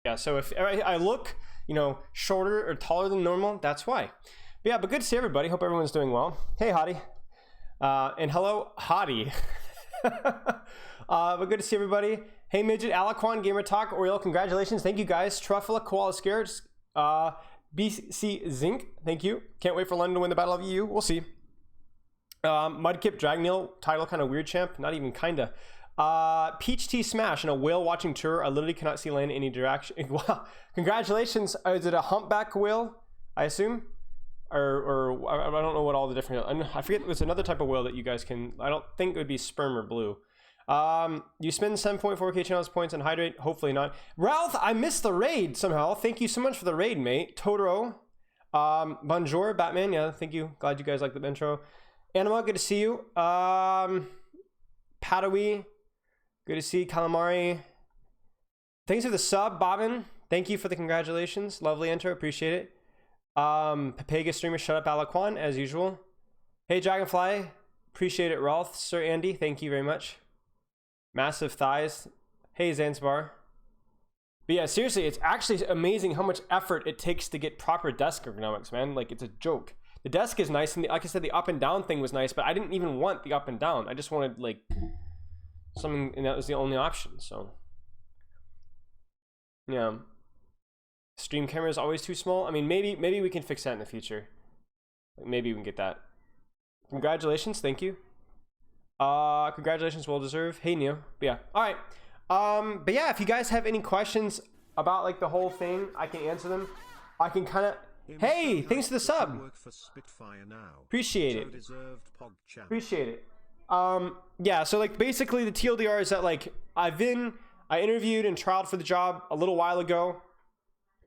Yeah, so if I look, you know, shorter or taller than normal, that's why. But yeah, but good to see everybody. Hope everyone's doing well. Hey, Hottie. And hello, Hottie. But good to see everybody. Hey, Midget, Alaquan, Gamer Talk, Oriel, congratulations. Thank you, guys. Truffula, Koala Scared, BC Zinc, thank you. Can't wait for London to win the Battle of EU. We'll see. Mudkip, Dragneel, title kind of weird champ. Not even kinda. Peach Tea Smash and a whale watching tour. I literally cannot see land in any direction. Wow. Congratulations. Is it a humpback whale, I assume? Or I don't know what all the different, I forget, there's another type of whale that you guys can, I don't think it would be sperm or blue. You spend 7.4k channels points on hydrate, hopefully not. Ralph, I missed the raid somehow. Thank you so much for the raid, mate. Totoro, bonjour, Batman, yeah, thank you. Glad you guys like the intro. Anima, good to see you. Padawi, good to see. Calamari, thanks for the sub. Bobbin, thank you for the congratulations. Lovely intro, appreciate it. Papega streamer, shut up, Alaquan, as usual. Hey, Dragonfly, appreciate it. Rolf, Sir Andy, thank you very much. Massive thighs. Hey, Zanzibar. But yeah, seriously, it's actually amazing how much effort it takes to get proper desk ergonomics, man. Like, it's a joke. The desk is nice, and like I said, the up and down thing was nice, but I didn't even want the up and down. I just wanted, like, something, and that was the only option, so. Yeah. Stream camera is always too small. I mean, maybe we can fix that in the future. Maybe we can get that. Congratulations, thank you. Congratulations, well deserved. Hey, Neo. But yeah, all right. But yeah, if you guys have any questions about like the whole thing, I can answer them. I can kind of. Hey, thanks for the sub. Appreciate it. Appreciate it. Yeah. So like basically the TLDR is that like I interviewed and trialed for the job a little while ago.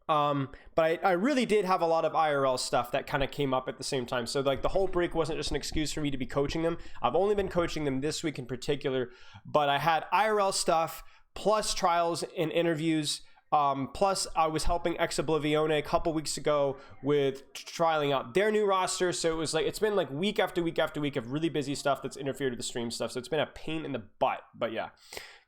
But I really did have a lot of IRL stuff that kind of came up at the same time. So like the whole break wasn't just an excuse for me to be coaching them. I've only been coaching them this week in particular, but I had IRL stuff plus trials and interviews. Plus I was helping Ex Oblivione a couple weeks ago with trialing out their new roster. So it was like, it's been like week after week after week of really busy stuff that's interfered with the stream stuff. So it's been a pain in the butt, but yeah.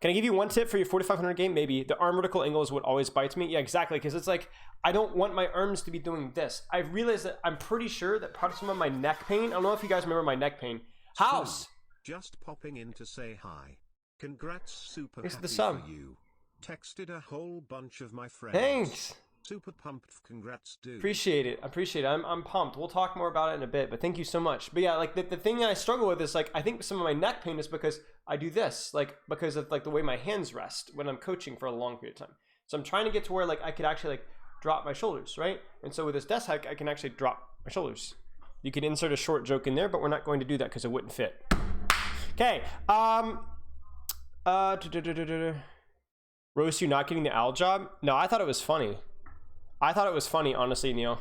Can I give you one tip for your 4500 game? Maybe. The arm vertical angle is what always bites me. Yeah, exactly. Because it's like, I don't want my arms to be doing this. I realized that I'm pretty sure that part of some of my neck pain, I don't know if you guys remember my neck pain. House! Just popping in to say hi. Congrats, super Thanks happy for the sub. for you. Texted a whole bunch of my friends. Thanks! Super pumped. Congrats, dude. Appreciate it. Appreciate it. I'm pumped. We'll talk more about it in a bit, but thank you so much. But yeah, like the thing that I struggle with is like, I think some of my neck pain is because I do this, like because of like the way my hands rest when I'm coaching for a long period of time. So I'm trying to get to where like I could actually like drop my shoulders, right? And so with this desk hike, I can actually drop my shoulders. You could insert a short joke in there, but we're not going to do that because it wouldn't fit. Okay. Roast you not getting the owl job? No, I thought it was funny. I thought it was funny, honestly, Neil.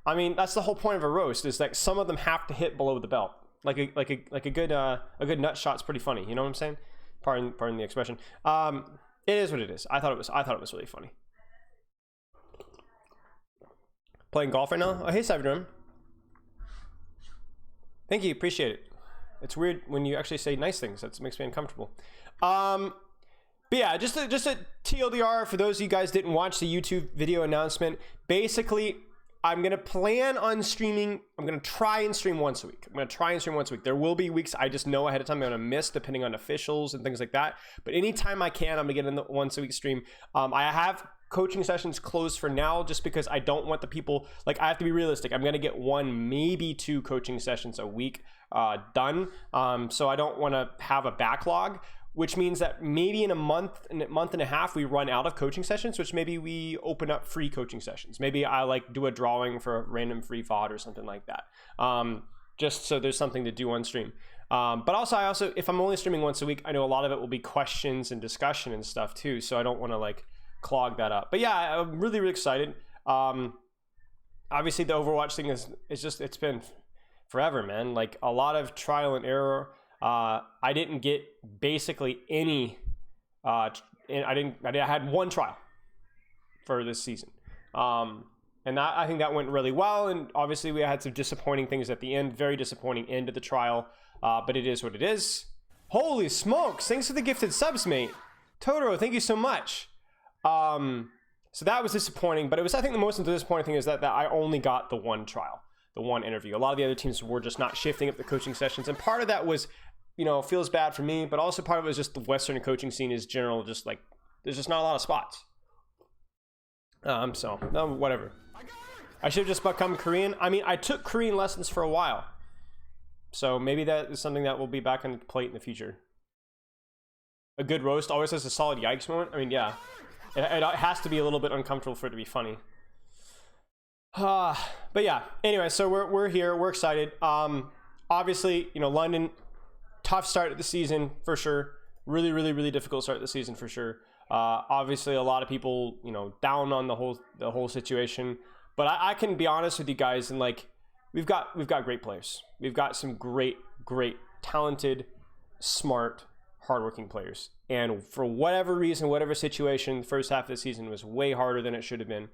I mean, that's the whole point of a roast, is that some of them have to hit below the belt. Like a good nut shot's pretty funny. You know what I'm saying? Pardon the expression. It is what it is. I thought it was really funny. Playing golf right now? Oh, hey, Cyberdragon. Thank you. Appreciate it. It's weird when you actually say nice things. That makes me uncomfortable. But yeah, just a TLDR for those of you guys didn't watch the YouTube video announcement. Basically, I'm going to plan on streaming. I'm going to try and stream once a week. There will be weeks I just know ahead of time I'm going to miss depending on officials and things like that. But anytime I can, I'm going to get in the once a week stream. I have coaching sessions closed for now just because I don't want the people, like I have to be realistic. I'm going to get 1, maybe 2 coaching sessions a week done. So I don't want to have a backlog, which means that maybe in a month and a half, we run out of coaching sessions, which maybe we open up free coaching sessions. Maybe I like do a drawing for a random free VOD or something like that. Just so there's something to do on stream. But also, if I'm only streaming once a week, I know a lot of it will be questions and discussion and stuff too. So I don't want to like clog that up. But yeah, I'm really, really excited. Obviously the Overwatch thing it's been forever, man. Like a lot of trial and error. I didn't get basically any, I had 1 trial for this season. And I think that went really well. And obviously we had some disappointing things at the end, very disappointing end of the trial. But it is what it is. Holy smokes. Thanks for the gifted subs, mate. Totoro, thank you so much. So that was disappointing, but it was, I think the most disappointing thing is that I only got the one trial, the one interview. A lot of the other teams were just not shifting up the coaching sessions. And part of that was, feels bad for me, but also part of it was just the Western coaching scene is general, just like, there's just not a lot of spots. So, no, whatever. I should have just become Korean. I mean, I took Korean lessons for a while. So maybe that is something that will be back on the plate in the future. A good roast always has a solid yikes moment. I mean, yeah. It has to be a little bit uncomfortable for it to be funny. But yeah, anyway, so we're here. We're excited. Obviously, London, tough start of the season for sure. Really, really, really difficult start of the season for sure. Obviously, a lot of people, down on the whole situation. But I can be honest with you guys, and like, we've got great players. We've got some great, talented, smart, hardworking players. And for whatever reason, whatever situation, the first half of the season was way harder than it should have been.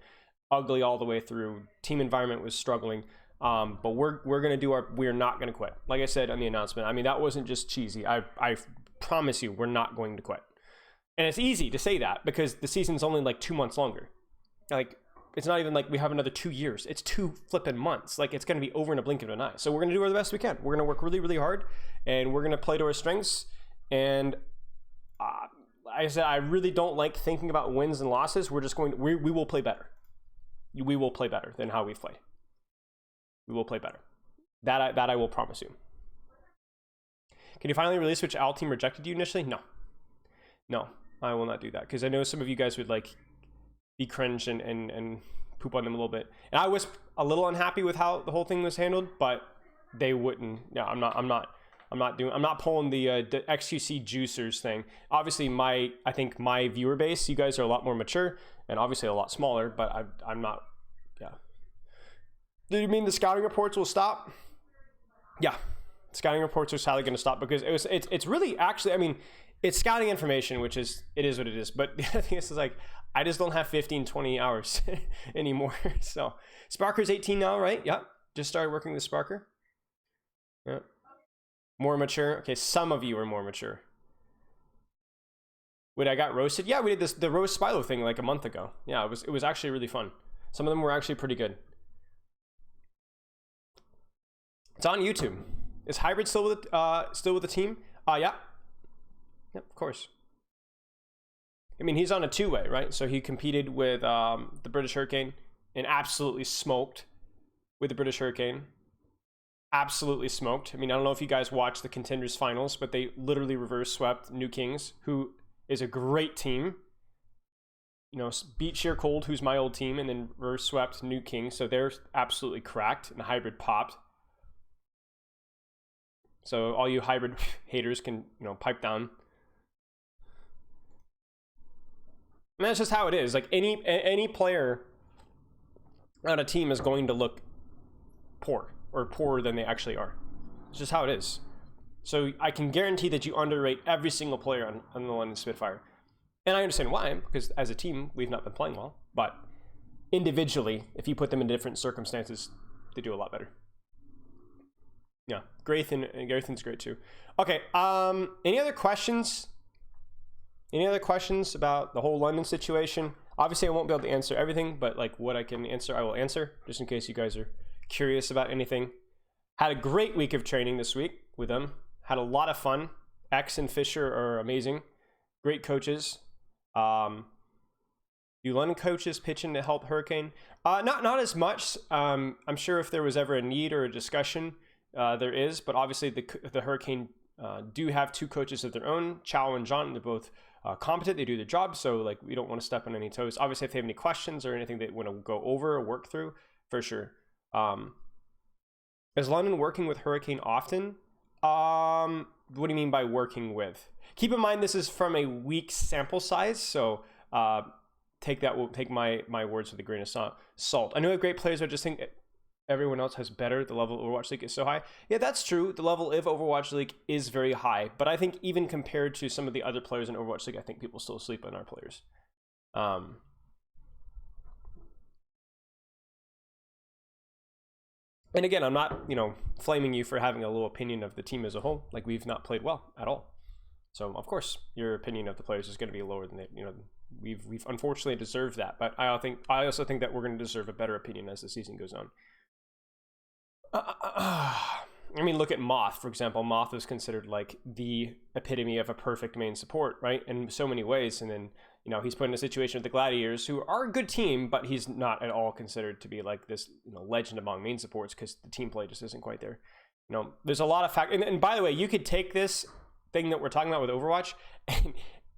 Ugly all the way through. Team environment was struggling. But we're gonna we're not gonna quit. Like I said on the announcement, I mean, that wasn't just cheesy. I promise you, we're not going to quit. And it's easy to say that because the season's only like 2 months longer. Like, it's not even like we have another 2 years. It's 2 flipping months. Like, it's going to be over in a blink of an eye. So we're going to do the best we can. We're going to work really, really hard, and we're going to play to our strengths. And like I said, I really don't like thinking about wins and losses. We're just going to, we will play better. We will play better than how we've played. We will play better. That I will promise you. Can you finally release which OWL team rejected you initially? No, I will not do that because I know some of you guys would like be cringe and poop on them a little bit. And I was a little unhappy with how the whole thing was handled, but they wouldn't. Yeah, I'm not pulling the XQC juicers thing. Obviously, I think my viewer base, you guys are a lot more mature and obviously a lot smaller, but I'm not. Yeah. Do you mean the scouting reports will stop? Yeah, scouting reports are sadly going to stop because it's really actually, I mean, it's scouting information, which is what it is. But the other thing is like, I just don't have 15, 20 hours anymore. So Sparker's 18 now, right? Yeah. Just started working with Sparker. Yeah. More mature. Okay. Some of you are more mature. Wait, I got roasted. Yeah, we did the roast Spilo thing like a month ago. Yeah, it was actually really fun. Some of them were actually pretty good. It's on YouTube. Is Hybrid still with the team? Yeah. Yep, of course. I mean, he's on a two-way, right? So he competed with the British Hurricane and absolutely smoked with the British Hurricane. Absolutely smoked. I mean, I don't know if you guys watched the Contenders Finals, but they literally reverse swept New Kings, who is a great team. Beat Sheer Cold, who's my old team, and then reverse swept New Kings. So they're absolutely cracked, and the Hybrid popped. So all you Hybrid haters can, pipe down. And that's just how it is. Like any player on a team is going to look poor or poorer than they actually are. It's just how it is. So I can guarantee that you underrate every single player on the London Spitfire. And I understand why, because as a team, we've not been playing well. But individually, if you put them in different circumstances, they do a lot better. Yeah, Graythan's great too. Okay, any other questions? Any other questions about the whole London situation? Obviously, I won't be able to answer everything, but like what I can answer, I will answer, just in case you guys are curious about anything. Had a great week of training this week with them. Had a lot of fun. X and Fisher are amazing. Great coaches. Do London coaches pitch in to help Hurricane? Not as much. I'm sure if there was ever a need or a discussion, there is, but obviously the Hurricane do have two coaches of their own, Chow and John. They're both competent. They do their job, so like we don't want to step on any toes. Obviously, if they have any questions or anything they want to go over or work through, for sure. Is London working with Hurricane often? What do you mean by working with? Keep in mind this is from a week sample size, so take my words with a grain of salt. I know we have great players, but I just think everyone else has better. The level of Overwatch League is so high. Yeah, that's true. The level of Overwatch League is very high, but I think even compared to some of the other players in Overwatch League, I think people still sleep on our players. And again, I'm not, flaming you for having a low opinion of the team as a whole. Like, we've not played well at all. So, of course, your opinion of the players is going to be lower than we've unfortunately deserved that, but I also think that we're going to deserve a better opinion as the season goes on. I mean, look at Moth, for example. Moth was considered like the epitome of a perfect main support, right? In so many ways. And then, you know, he's put in a situation with the Gladiators, who are a good team, but he's not at all considered to be like this, you know, legend among main supports because the team play just isn't quite there. You know, there's a lot of and by the way, you could take this thing that we're talking about with Overwatch,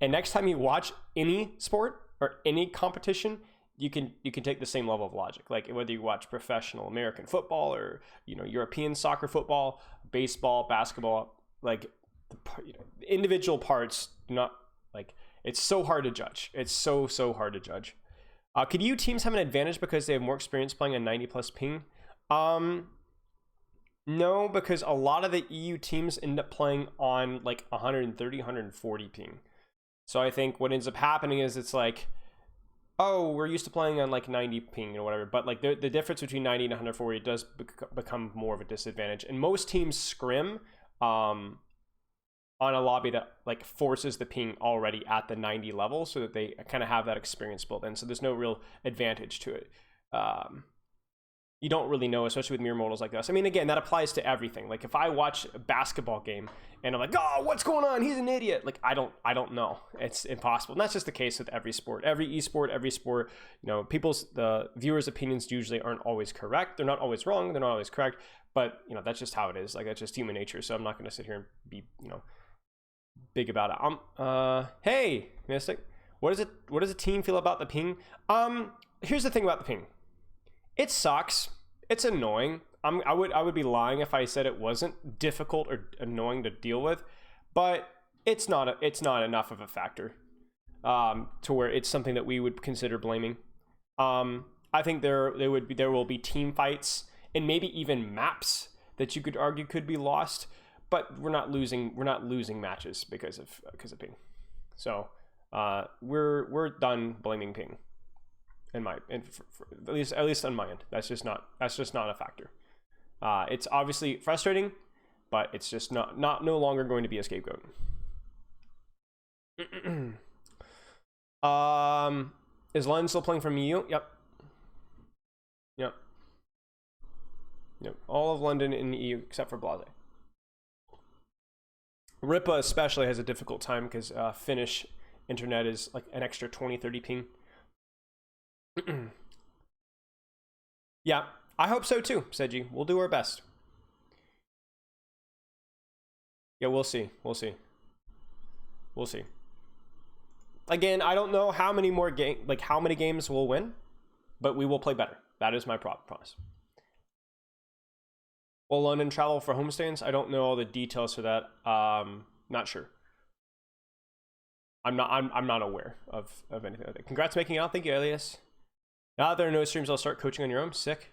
and next time you watch any sport or any competition, you can take the same level of logic. Like whether you watch professional American football or, you know, European soccer football, baseball, basketball, like the individual parts do not, like, it's so hard to judge. It's so hard to judge. Could EU teams have an advantage because they have more experience playing a 90 plus ping? No, because a lot of the EU teams end up playing on like 130, 140 ping. So I think what ends up happening is it's like, oh, we're used to playing on like 90 ping or whatever, but like the difference between 90 and 140 does become more of a disadvantage. And most teams scrim on a lobby that like forces the ping already at the 90 level so that they kind of have that experience built in. So there's no real advantage to it. You don't really know, especially with mirror modals like this. I mean, again, that applies to everything. Like if I watch a basketball game and I'm like, oh, what's going on? He's an idiot. Like I don't know. It's impossible. And that's just the case with every sport, every esport, every sport. You know, the viewers' opinions usually aren't always correct. They're not always wrong. They're not always correct. But you know, that's just how it is. Like that's just human nature. So I'm not going to sit here and be, you know, big about it. Hey, Mystic, what does a team feel about the ping? Here's the thing about the ping. It sucks. It's annoying. I would be lying if I said it wasn't difficult or annoying to deal with, but it's not enough of a factor to where it's something that we would consider blaming. I think there will be team fights and maybe even maps that you could argue could be lost, but we're not losing matches because of ping. So we're done blaming ping. At least on my end, that's just not a factor. It's obviously frustrating, but it's just no longer going to be a scapegoat. Is London still playing from EU? Yep. All of London in the EU except for Blase. Ripa especially has a difficult time because Finnish internet is like an extra 20-30 ping. Yeah, I hope so too, Seiji. We'll do our best. Yeah, we'll see. Again, I don't know how many more how many games we'll win, but we will play better. That is my promise. Will London travel for homestands? I don't know all the details for that. Not sure. I'm not aware of anything like that. Congrats making it out. Thank you, Elias. Now that there are no streams, I'll start coaching on your own. Sick.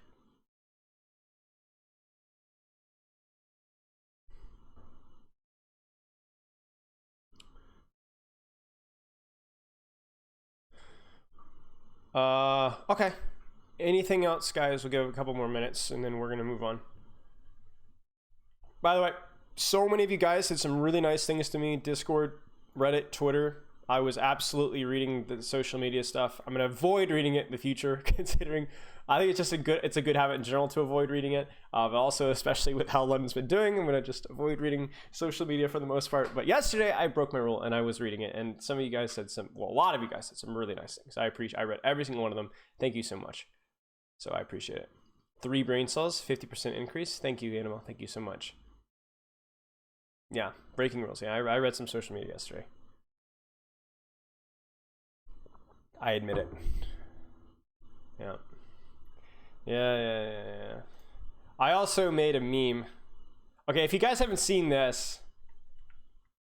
Okay. Anything else, guys? We'll give a couple more minutes and then we're gonna move on. By the way, so many of you guys said some really nice things to me. Discord, Reddit, Twitter. I was absolutely reading the social media stuff. I'm going to avoid reading it in the future, considering I think it's a good habit in general to avoid reading it. But also, especially with how London's been doing, I'm going to just avoid reading social media for the most part. But yesterday I broke my rule and I was reading it. And some of you guys said a lot of you guys said some really nice things. I read every single one of them. Thank you so much. So I appreciate it. 3 brain cells, 50% increase. Thank you, Animal. Thank you so much. Yeah, breaking rules. Yeah, I read some social media yesterday. I admit it. Yeah. I also made a meme. Okay, if you guys haven't seen this,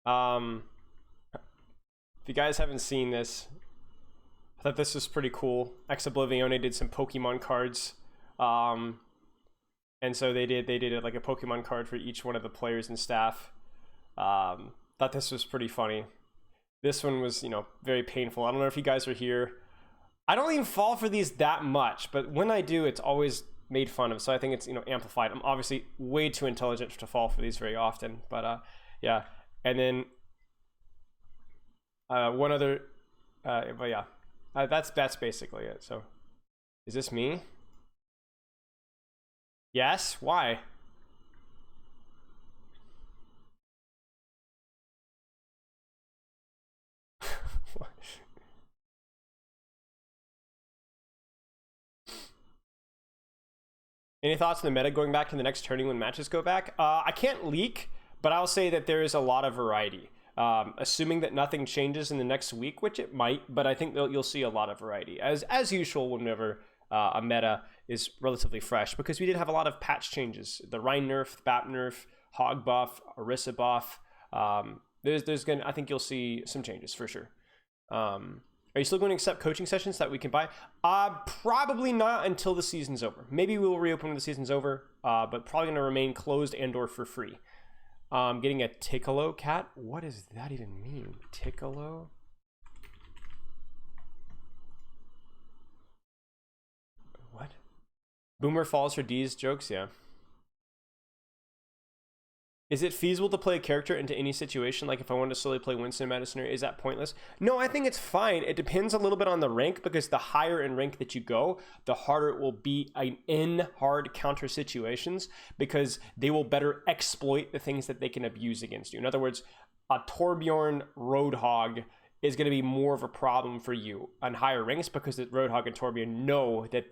I thought this was pretty cool. Ex Oblivione did some Pokemon cards. And so they did like a Pokemon card for each one of the players and staff. Thought this was pretty funny. This one was, very painful. I don't know if you guys are here. I don't even fall for these that much, but when I do, it's always made fun of. So I think it's, amplified. I'm obviously way too intelligent to fall for these very often, but yeah. And then one other But yeah, that's basically it. So, is this me? Yes. Why? Any thoughts on the meta going back to the next turning when matches go back? I can't leak, but I'll say that there is a lot of variety. Assuming that nothing changes in the next week, which it might, but I think you'll see a lot of variety, as usual whenever a meta is relatively fresh, because we did have a lot of patch changes. The Rein nerf, BAP nerf, Hog buff, Orisa buff. I think you'll see some changes for sure. Are you still going to accept coaching sessions that we can buy? Probably not until the season's over. Maybe we will reopen when the season's over, but probably going to remain closed and or for free. Getting a Tickolo cat? What does that even mean? Tickolo? What? Boomer falls for D's jokes? Yeah. Is it feasible to play a character into any situation? Like if I wanted to solely play Winston Mediciner, is that pointless? No, I think it's fine. It depends a little bit on the rank, because the higher in rank that you go, the harder it will be in hard counter situations, because they will better exploit the things that they can abuse against you. In other words, a Torbjorn Roadhog is going to be more of a problem for you on higher ranks, because the Roadhog and Torbjorn know that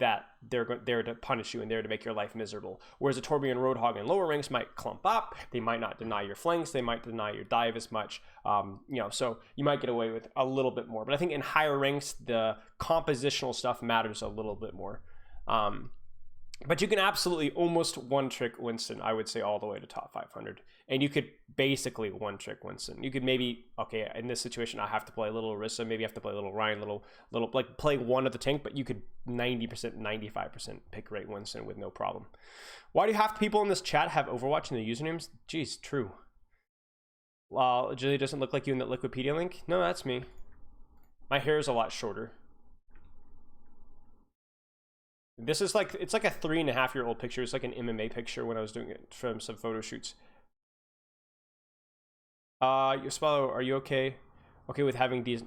they're there to punish you and there to make your life miserable. Whereas a Torbjorn Roadhog in lower ranks might clump up, they might not deny your flanks, they might deny your dive as much, so you might get away with a little bit more. But I think in higher ranks, the compositional stuff matters a little bit more. But you can absolutely almost one-trick Winston, I would say, all the way to top 500. And you could basically one-trick Winston. You could maybe, okay, in this situation, I have to play a little Orisa, maybe I have to play a little Rein, little like play one of the tank, but you could 90%, 95% pick rate Winston with no problem. Why do half the people in this chat have Overwatch in their usernames? Jeez, true. Julie doesn't look like you in that Liquipedia link? No, that's me. My hair is a lot shorter. This is like, it's like a 3.5-year-old picture. It's like an MMA picture when I was doing it from some photo shoots. Swallow, are you okay? Okay with having these?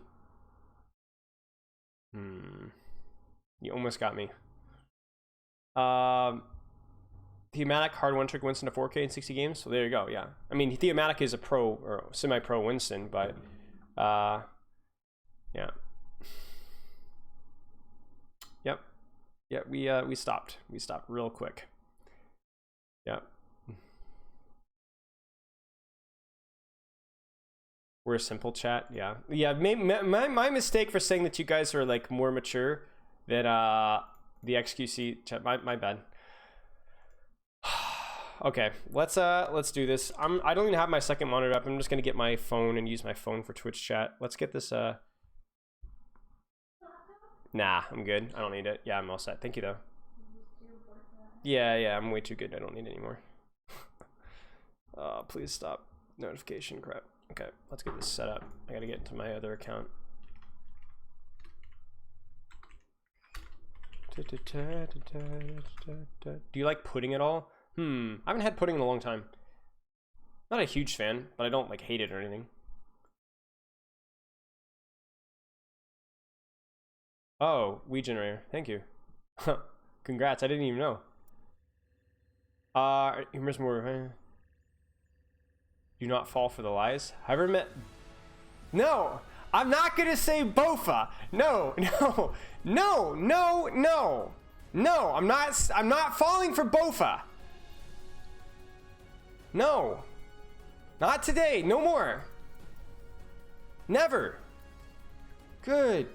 You almost got me. Theomatic hard one trick Winston to 4K in 60 games. So there you go. Yeah. I mean, Theomatic is a pro or semi-pro Winston, but yeah. Yep. Yeah, we stopped. We stopped real quick. Yeah. We're a simple chat. Yeah. My mistake for saying that you guys are like more mature than the XQC chat. My bad. Okay, let's do this. I don't even have my second monitor up. I'm just gonna get my phone and use my phone for Twitch chat. Let's get this. Nah, I'm good. I don't need it. Yeah, I'm all set. Thank you, though. Yeah, I'm way too good. I don't need it anymore. Please stop. Notification crap. Okay, let's get this set up. I gotta get into my other account. Do you like pudding at all? I haven't had pudding in a long time. Not a huge fan, but I don't like hate it or anything. Oh, Weed Generator. Thank you. Congrats. I didn't even know. Here's more. Do not fall for the lies. Have I ever met? No, I'm not gonna say Bofa. No. I'm not falling for Bofa. No. Not today. No more. Never. Good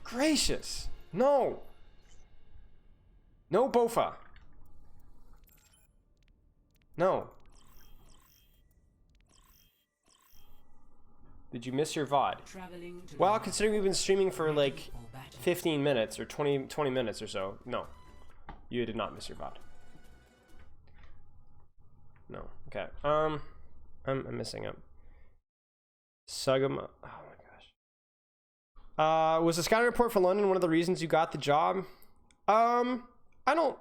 gracious. No. No Bofa. No. Did you miss your VOD? Well, considering we've been streaming for like 15 minutes or 20 minutes or so, no. You did not miss your VOD. No. Okay. I'm missing him. Sugam. Oh my gosh. Was the scouting report for London one of the reasons you got the job? I don't.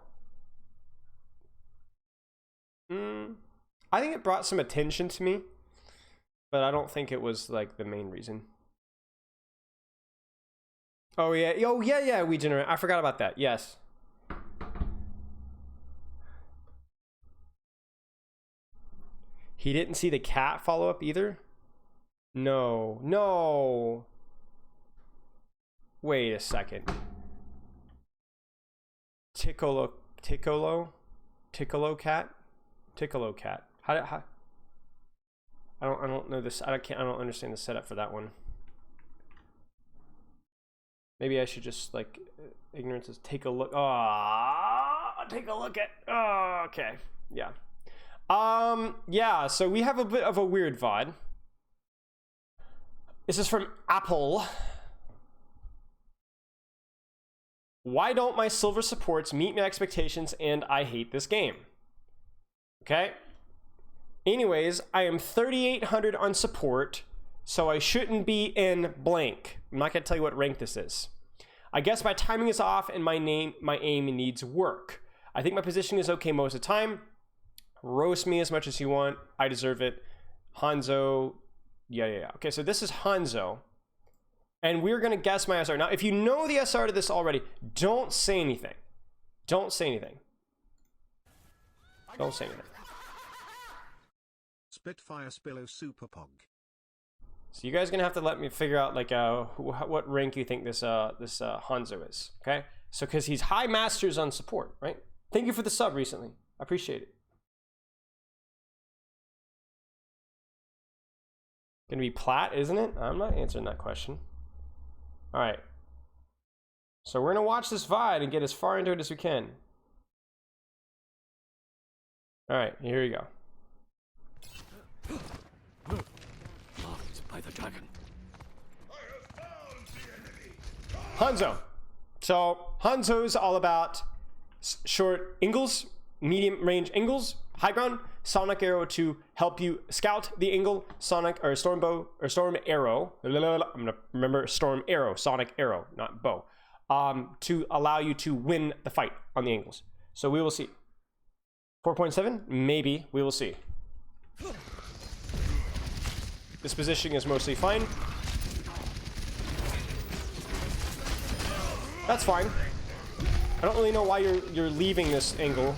I think it brought some attention to me, but I don't think it was like the main reason. Oh yeah, yeah, we generate. I forgot about that. Yes. He didn't see the cat follow up either? No. Wait a second. Tickolo cat? Tickolo cat. How I don't know this. I don't understand the setup for that one. Maybe I should just like ignorance is take a look. Take a look at. Oh, okay. Yeah. Yeah, so we have a bit of a weird VOD. This is from Apple. Why don't my silver supports meet my expectations and I hate this game? Okay. Anyways, I am 3,800 on support, so I shouldn't be in blank. I'm not gonna tell you what rank this is. I guess my timing is off and my aim needs work. I think my position is okay most of the time. Roast me as much as you want. I deserve it. Hanzo. Yeah. Okay, so this is Hanzo. And we're going to guess my SR. Now, if you know the SR to this already, don't say anything. Don't say anything. Don't say anything. Spitfire Spillo Super Pog. So you guys are going to have to let me figure out like what rank you think this Hanzo is. Okay? So because he's high masters on support, right? Thank you for the sub recently. I appreciate it. Gonna be plat, isn't it? I'm not answering that question. All right. So we're gonna watch this VOD and get as far into it as we can. All right, here we go. By the dragon. Hanzo. So Hanzo's all about short angles, medium range angles, high ground, sonic arrow to help you scout the angle, sonic or storm bow or storm arrow. I'm gonna remember storm arrow, sonic arrow, not bow, to allow you to win the fight on the angles. So we will see. 4.7, maybe we will see. This positioning is mostly fine. That's fine. I don't really know why you're leaving this angle.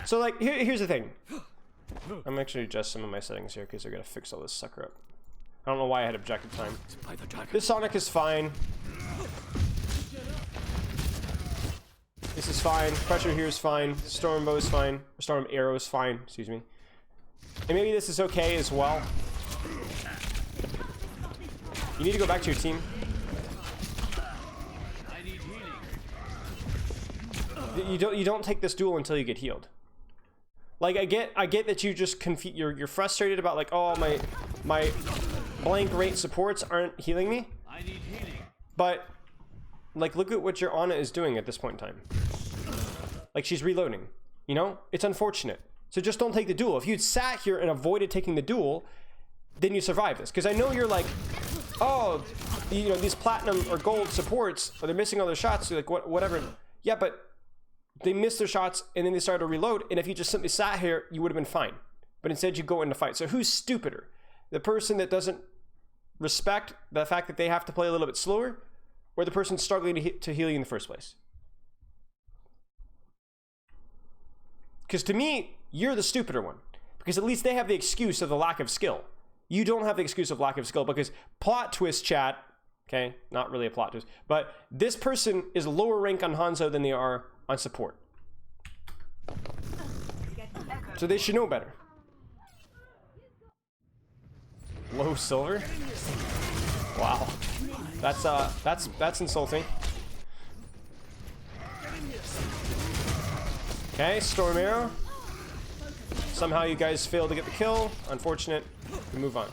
So like here's the thing. I'm actually adjust some of my settings here because they're gonna fix all this sucker up. I don't know why I had objective time. This Sonic is fine. This is fine. Pressure here is fine. Storm bow is fine. Storm arrow is fine. Excuse me. And maybe this is okay as well. You need to go back to your team. You don't take this duel until you get healed. Like I get that you just you're frustrated about like, oh, my blank rate supports aren't healing me. I need healing. But like look at what your Ana is doing at this point in time. Like she's reloading. You know? It's unfortunate. So just don't take the duel. If you'd sat here and avoided taking the duel, then you survive this. Because I know you're like, oh, you know, these platinum or gold supports, or they're missing all their shots, so like whatever. Yeah, but they missed their shots and then they started to reload, and if you just simply sat here, you would have been fine. But instead you go in to fight. So who's stupider? The person that doesn't respect the fact that they have to play a little bit slower, or the person struggling to heal you in the first place? Because to me, you're the stupider one. Because at least they have the excuse of the lack of skill. You don't have the excuse of lack of skill, because plot twist, chat, okay, not really a plot twist, but this person is lower rank on Hanzo than they are on support. So they should know better. Low silver? Wow. That's insulting. Okay, Storm Arrow. Somehow you guys failed to get the kill. Unfortunate. We move on.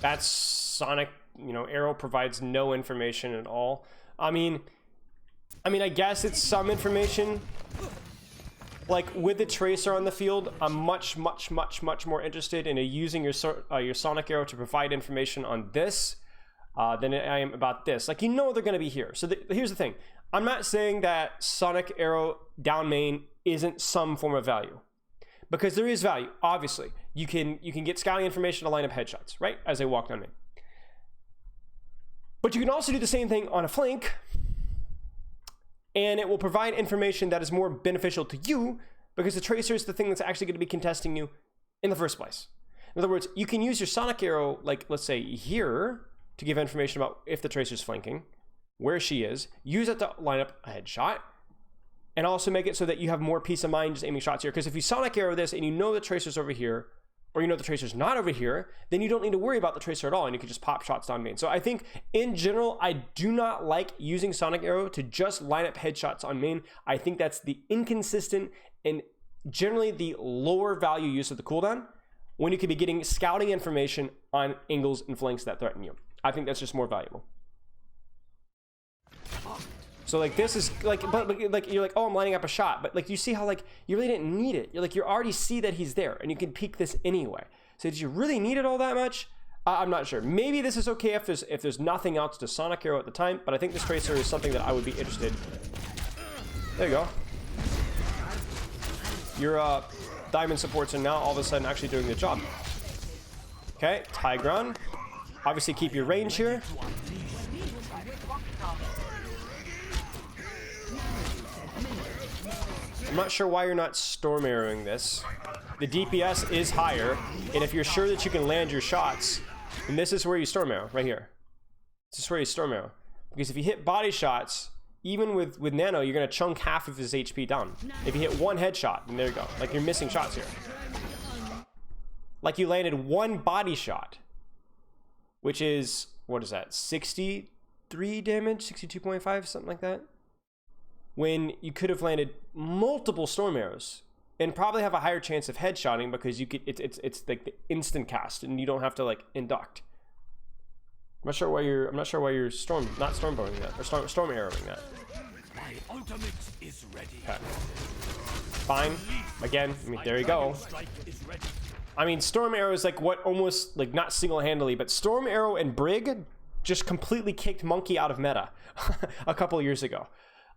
That's Sonic, you know, Arrow provides no information at all. I mean, I guess it's some information. Like with the Tracer on the field, I'm much more interested in using your Sonic Arrow to provide information on this than I am about this. Like, you know they're going to be here. So here's the thing. I'm not saying that Sonic Arrow down main isn't some form of value, because there is value. Obviously, you can get scouting information to line up headshots, right, as they walk down main. But you can also do the same thing on a flank, and it will provide information that is more beneficial to you because the Tracer is the thing that's actually going to be contesting you in the first place. In other words, you can use your Sonic Arrow, like let's say here, to give information about if the Tracer's flanking, where she is, use it to line up a headshot, and also make it so that you have more peace of mind just aiming shots here. Because if you Sonic Arrow this and you know the Tracer's over here, or you know the Tracer's not over here, then you don't need to worry about the Tracer at all, and you can just pop shots down main. So I think, in general, I do not like using Sonic Arrow to just line up headshots on main. I think that's the inconsistent and generally the lower value use of the cooldown when you could be getting scouting information on angles and flanks that threaten you. I think that's just more valuable. So like this is like, but like you're like, oh, I'm lining up a shot, but like you see how like you really didn't need it. You're like, you already see that he's there, and you can peek this anyway. So did you really need it all that much? I'm not sure. Maybe this is okay if there's nothing else to Sonic Arrow at the time, but I think this Tracer is something that I would be interested. There you go. Your diamond supports are now all of a sudden actually doing the job. Okay, Tigron. Obviously keep your range here. I'm not sure why you're not storm arrowing this. The DPS is higher, and if you're sure that you can land your shots, then this is where you storm arrow, right here. This is where you storm arrow. Because if you hit body shots, even with Nano, you're gonna chunk half of his HP down. If you hit one headshot, then there you go. Like you're missing shots here. Like you landed one body shot, which is, what is that, 63 damage, 62.5, something like that? When you could have landed multiple storm arrows and probably have a higher chance of headshotting because you could, it's like the instant cast and you don't have to like induct. I'm not sure why you're not stormbowing that or storm arrowing that. My ultimate is ready. Okay. Fine. Again, I mean, there you go. I mean, storm arrow is like what almost like not single-handedly, but storm arrow and Brig just completely kicked Monkey out of meta a couple years ago.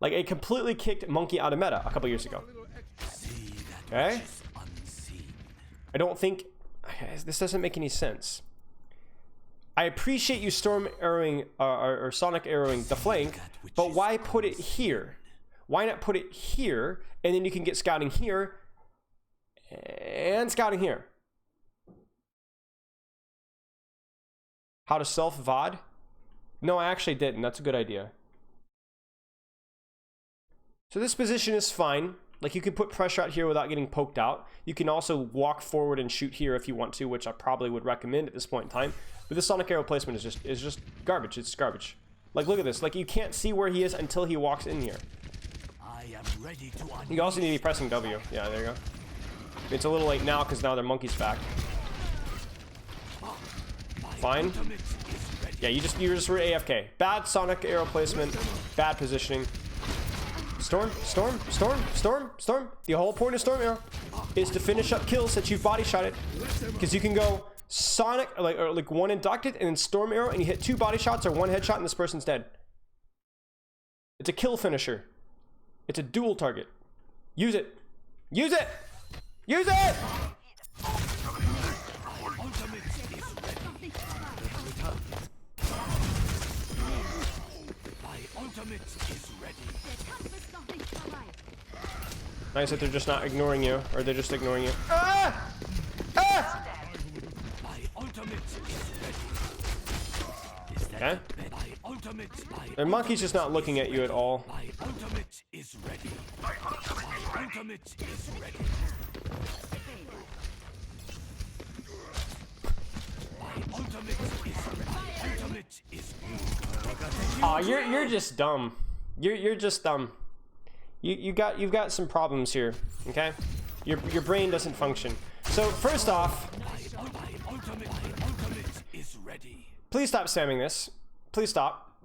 Like it completely kicked Monkey out of meta a couple years ago. Okay. I don't think this doesn't make any sense. I appreciate you storm arrowing or Sonic arrowing the flank, but why put it here? Why not put it here and then you can get scouting here and scouting here? How to self VOD? No, I actually didn't. That's a good idea. So this position is fine. Like you can put pressure out here without getting poked out. You can also walk forward and shoot here if you want to, which I probably would recommend at this point in time. But this Sonic Arrow placement is just garbage. It's garbage. Like look at this. Like you can't see where he is until he walks in here. I am ready to You also need to be pressing W. Yeah, there you go. It's a little late now because now their monkey's back. Fine. Yeah, you just were AFK. Bad Sonic Arrow placement. Bad positioning. Storm. The whole point of Storm Arrow is to finish up kills that you've body shot it. Because you can go Sonic, or like one inducted and then Storm Arrow and you hit 2 body shots or 1 headshot and this person's dead. It's a kill finisher. It's a dual target. Use it. Use it! Use it! ultimate is ready. Nice that they're just not ignoring you, or they're just ignoring you. Ah! Ah! My ultimate is ready. Is that Okay. my ultimate? Their monkey's just not looking at you at all. My ultimate is ready. My ultimate is ready. My ultimate is ready. My ultimate is ready. Aw, you're just dumb. You're just dumb. You've got some problems here, okay? Your brain doesn't function. So first off, My ultimate is ready. please stop spamming this. Please stop.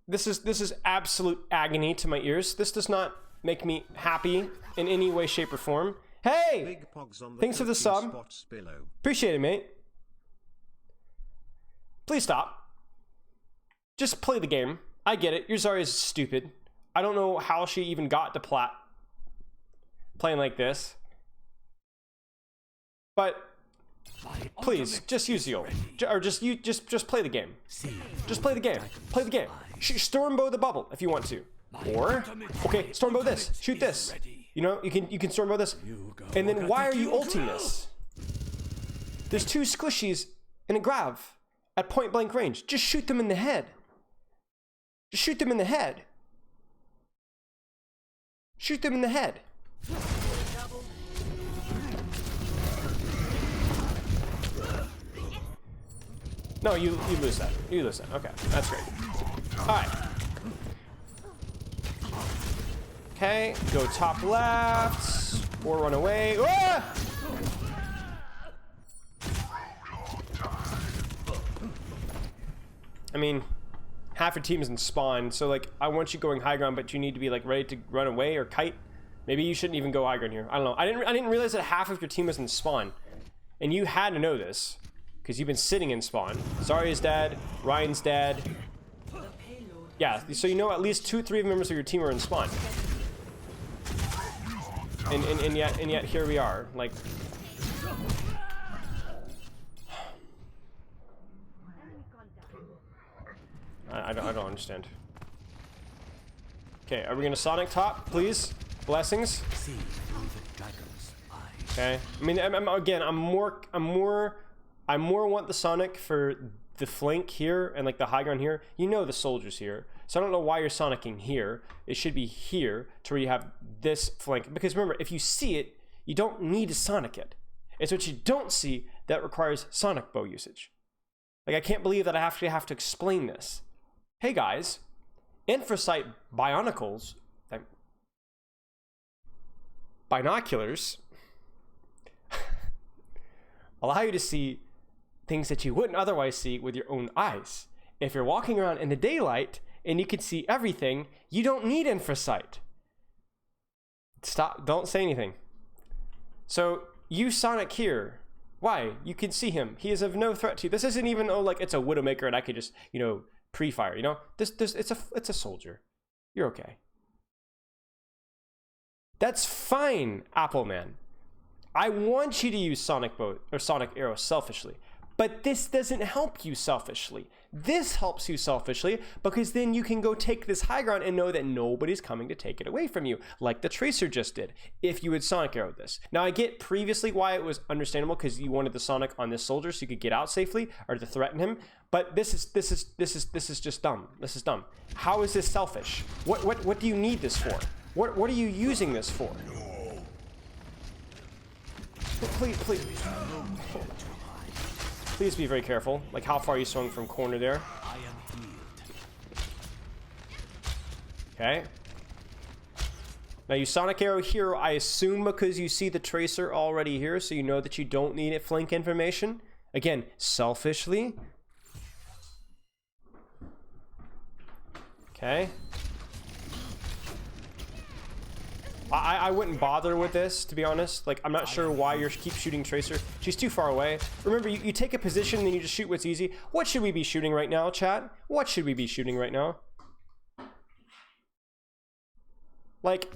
This is absolute agony to my ears. This does not make me happy in any way, shape, or form. Hey! Big Pogs on the Thanks for the 13 sub. spots below. Appreciate it, mate. Please stop. Just play the game. I get it. Your Zarya is stupid. I don't know how she even got to playing like this. But Please, just use the ult. Or just play the game. Just play the game. Play the game. Stormbow the bubble if you want to. Or, okay, Stormbow this. Shoot this. You know, you can Stormbow this. And then why are you ulting this? There's two squishies and a grav at point blank range. Just shoot them in the head. Just shoot them in the head. Shoot them in the head. No, you lose that. You lose that. Okay, that's great. Alright. Okay, go top left. Or run away. Ah! I mean, half your team is in spawn, so like I want you going high ground, but you need to be like ready to run away or kite. Maybe you shouldn't even go high ground here. I don't know. I didn't realize that half of your team was in spawn, and you had to know this because you've been sitting in spawn. Zarya's dead. Ryan's dead. Yeah, so you know at least 2-3 members of your team are in spawn. And yet here we are, like. I don't understand. Okay, are we gonna Sonic top, please? Blessings. Okay. I mean, I'm more want the Sonic for the flank here and like the high ground here. You know the soldiers here, so I don't know why you're Sonicking here. It should be here to where you have this flank. Because remember, if you see it, you don't need to Sonic it. It's what you don't see that requires Sonic bow usage. Like I can't believe that I actually have to explain this. Hey guys, Infrasight binoculars allow you to see things that you wouldn't otherwise see with your own eyes. If you're walking around in the daylight and you can see everything, you don't need Infrasight. Stop, don't say anything. So use Sonic here. Why? You can see him. He is of no threat to you. This isn't even, oh, like it's a Widowmaker and I could just, you know, pre-fire, you know? It's a soldier. You're okay. That's fine, Appleman. I want you to use Sonic Bow or Sonic Arrow selfishly, but this doesn't help you selfishly. This helps you selfishly because then you can go take this high ground and know that nobody's coming to take it away from you, like the Tracer just did, if you had Sonic Arrow this. Now, I get previously why it was understandable because you wanted the Sonic on this soldier so you could get out safely or to threaten him, but this is just dumb. This is dumb. How is this selfish? What do you need this for? What are you using this for? Please be very careful. Like how far you swung from corner there. Okay. Now you Sonic Arrow here, I assume because you see the Tracer already here, so you know that you don't need it flank information. Again, selfishly. Okay. I wouldn't bother with this, to be honest. Like, I'm not sure why you keep shooting Tracer. She's too far away. Remember, you take a position and then you just shoot what's easy. What should we be shooting right now, chat? What should we be shooting right now? Like,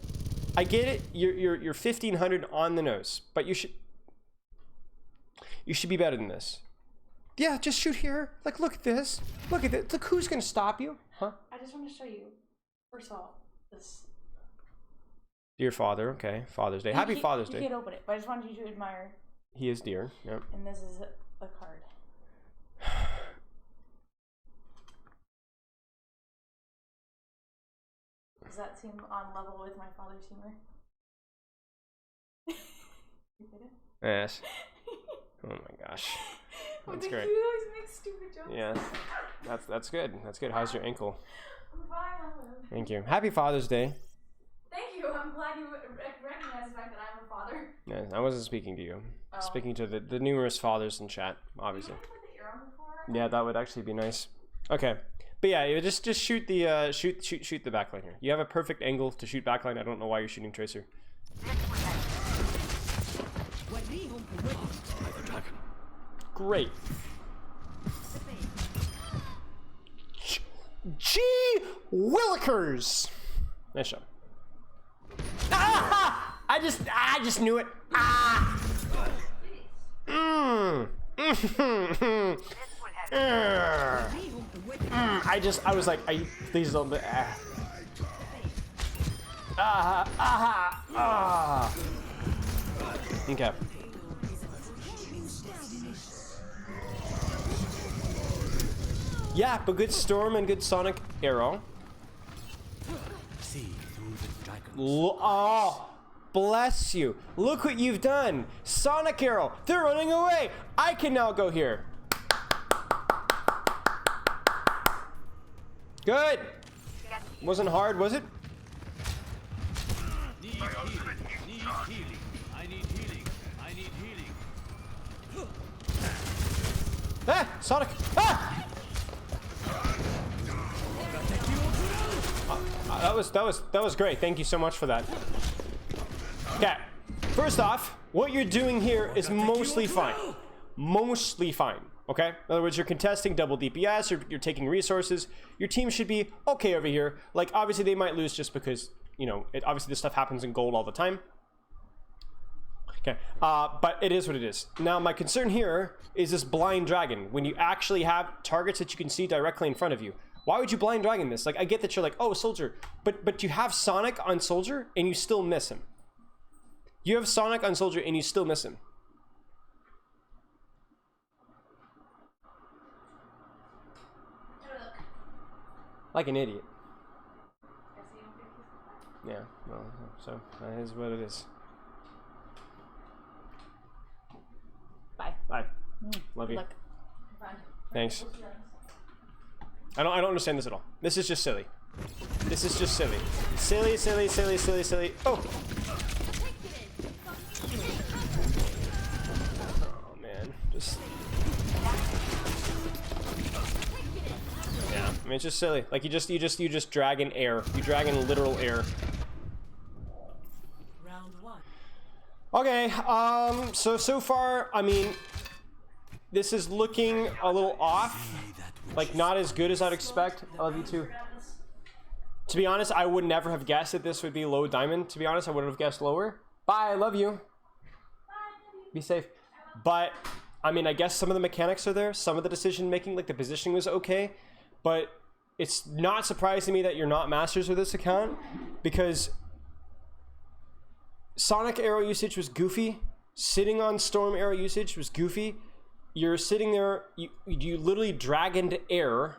I get it. You're 1500 on the nose, but you should be better than this. Yeah, just shoot here. Like, look at this. Look at this. Look who's gonna stop you, huh? I just want to show you. First of all, this. Dear Father, okay. Father's Day. Happy Father's Day. You can't open it, but I just wanted you to admire. He is dear, yep. And this is a card. Does that seem on level with my father's humor? You get it? Yes. Oh my gosh. That's great. You always make stupid jokes. Yeah. That's good. That's good. How's your ankle? Bye, Mama. Thank you. Happy Father's Day. Thank you. I'm glad you recognize the fact that I'm a father. Yeah, I wasn't speaking to you. Speaking to the numerous fathers in chat, obviously. Put the arrow before? Yeah, that would actually be nice. Okay. But yeah, you just shoot the shoot the backline here. You have a perfect angle to shoot backline. I don't know why you're shooting Tracer. Great. Gee Willikers! Nice shot. Ah! I just knew it. Ah! I was like, please don't. Okay. Yeah, but good Storm and good Sonic Arrow. See through the dragon. Oh, bless you. Look what you've done. Sonic Arrow, they're running away. I can now go here. Good. Wasn't hard, was it? Need healing. Need healing. I need healing. I need healing. Ah, Sonic. Ah! That was great. Thank you so much for that. Okay. First off, what you're doing here is mostly fine. Mostly fine. Okay? In other words, you're contesting double DPS, you're taking resources. Your team should be okay over here. Like, obviously, they might lose just because, you know, obviously this stuff happens in gold all the time. Okay. But it is what it is. Now, my concern here is this blind dragon. When you actually have targets that you can see directly in front of you. Why would you blind dragon this? Like, I get that you're like, oh, Soldier. But you have Sonic on Soldier, and you still miss him. You have Sonic on Soldier, and you still miss him. Like an idiot. Yeah, well, so that is what it is. Bye. Bye. Love you. Look. Thanks. I don't understand this at all. This is just silly. This is just silly. Silly, silly, silly, silly, silly. Oh! Oh man, just. Yeah, I mean it's just silly. Like you just drag in air. You drag in literal air. Round one. Okay, so far, I mean, this is looking a little off. Like, not as good as I'd expect. I love you too. To be honest, I would never have guessed that this would be low diamond. To be honest, I would have guessed lower. Bye, I love you. Be safe. But, I mean, I guess some of the mechanics are there. Some of the decision making, like the positioning was okay. But it's not surprising to me that you're not masters with this account. Because Sonic Arrow usage was goofy. Sitting on Storm Arrow usage was goofy. You're sitting there, you literally drag into air.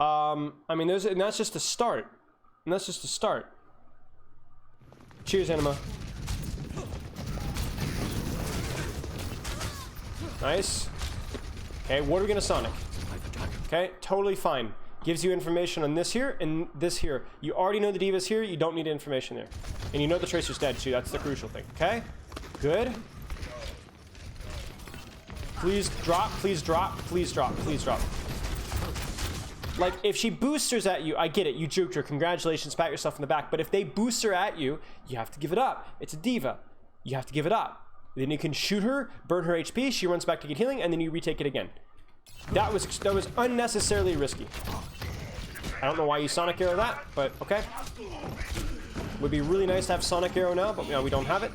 I mean, and that's just a start. And that's just a start. Cheers, Anima. Nice. Okay, what are we gonna Sonic? Okay, totally fine. Gives you information on this here and this here. You already know the D.Va's here, you don't need information there. And you know the Tracer's dead too, that's the crucial thing, okay? Good. Please drop, please drop, please drop, please drop. Like, if she boosters at you, I get it, you juked her, congratulations, pat yourself in the back. But if they booster at you, you have to give it up. It's a D.Va. You have to give it up. Then you can shoot her, burn her HP, she runs back to get healing, and then you retake it again. That was unnecessarily risky. I don't know why you Sonic Arrow that, but okay. Would be really nice to have Sonic Arrow now, but you know, we don't have it.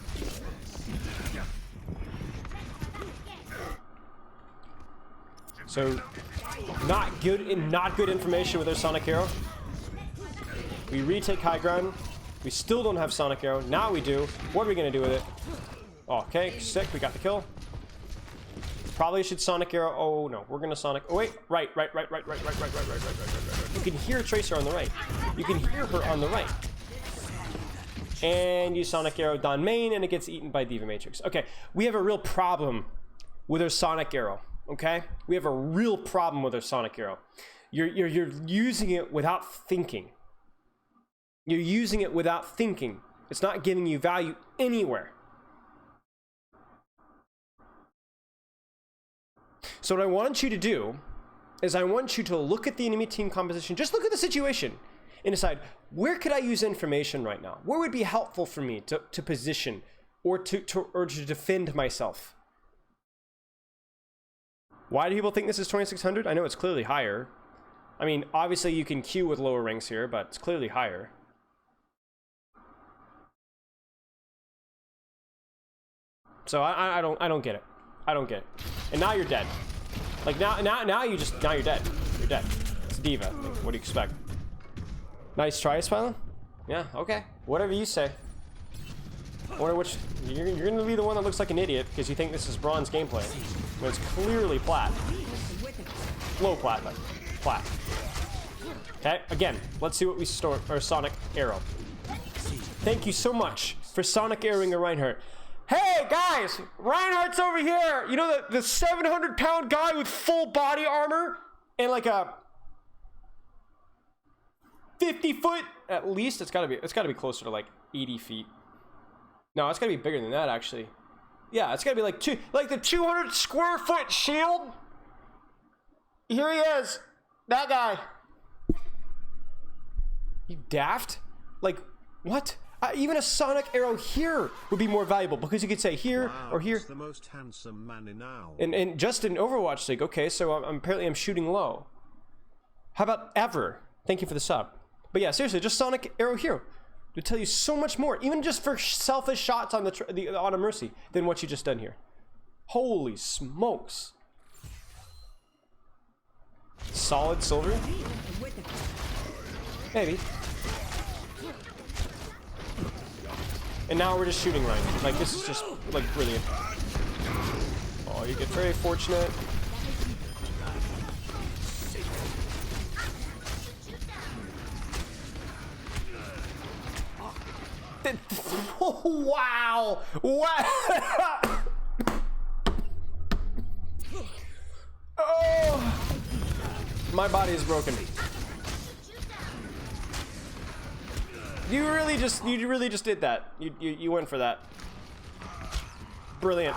So, not good information with our Sonic Arrow. We retake high ground. We still don't have Sonic Arrow. Now we do. What are we gonna do with it? Okay, sick. We got the kill. Probably should Sonic Arrow. Oh no, we're gonna Sonic. Oh wait, right. You can hear Tracer on the right. You can hear her on the right. And you Sonic Arrow Don main, and it gets eaten by D.Va Matrix. Okay, we have a real problem with our Sonic Arrow. Okay, we have a real problem with our Sonic Arrow. You're using it without thinking. You're using it without thinking. It's not giving you value anywhere. So what I want you to do is I want you to look at the enemy team composition. Just look at the situation and decide, where could I use information right now? Where would be helpful for me to position or to defend myself? Why do people think this is 2600? I know it's clearly higher. I mean, obviously you can queue with lower ranks here, but it's clearly higher. So I don't get it. I don't get it. And now you're dead. Like now you're dead. You're dead. It's a diva. Like, what do you expect? Nice try, Spylan. Yeah, okay. Whatever you say. I wonder which... You're gonna be the one that looks like an idiot because you think this is bronze gameplay. When it's clearly plat. Low plat, but plat. Okay, again, let's see what we store. Or Sonic Arrow. Thank you so much for Sonic Arrowing a Reinhardt. Hey, guys! Reinhardt's over here! You know the 700-pound guy with full body armor? And like a... 50-foot at least. It's gotta be closer to like 80 feet. No, it's gotta be bigger than that actually. Yeah, it's gotta be like the 200 square foot shield. Here he is, that guy. You daft? Like what? Even a Sonic Arrow here would be more valuable because you could say here or here. The most handsome man in now. And just in Overwatch League. Okay, so apparently I'm shooting low. How about ever? Thank you for the sub. But yeah, seriously, just Sonic Arrow Hero to tell you so much more, even just for selfish shots on on a Mercy than what you just done here. Holy smokes! Solid silver, maybe. And now we're just shooting right. Like this is just like brilliant. Oh, you get very fortunate. Wow! Wow! Oh! My body is broken. You really just did that. You went for that. Brilliant.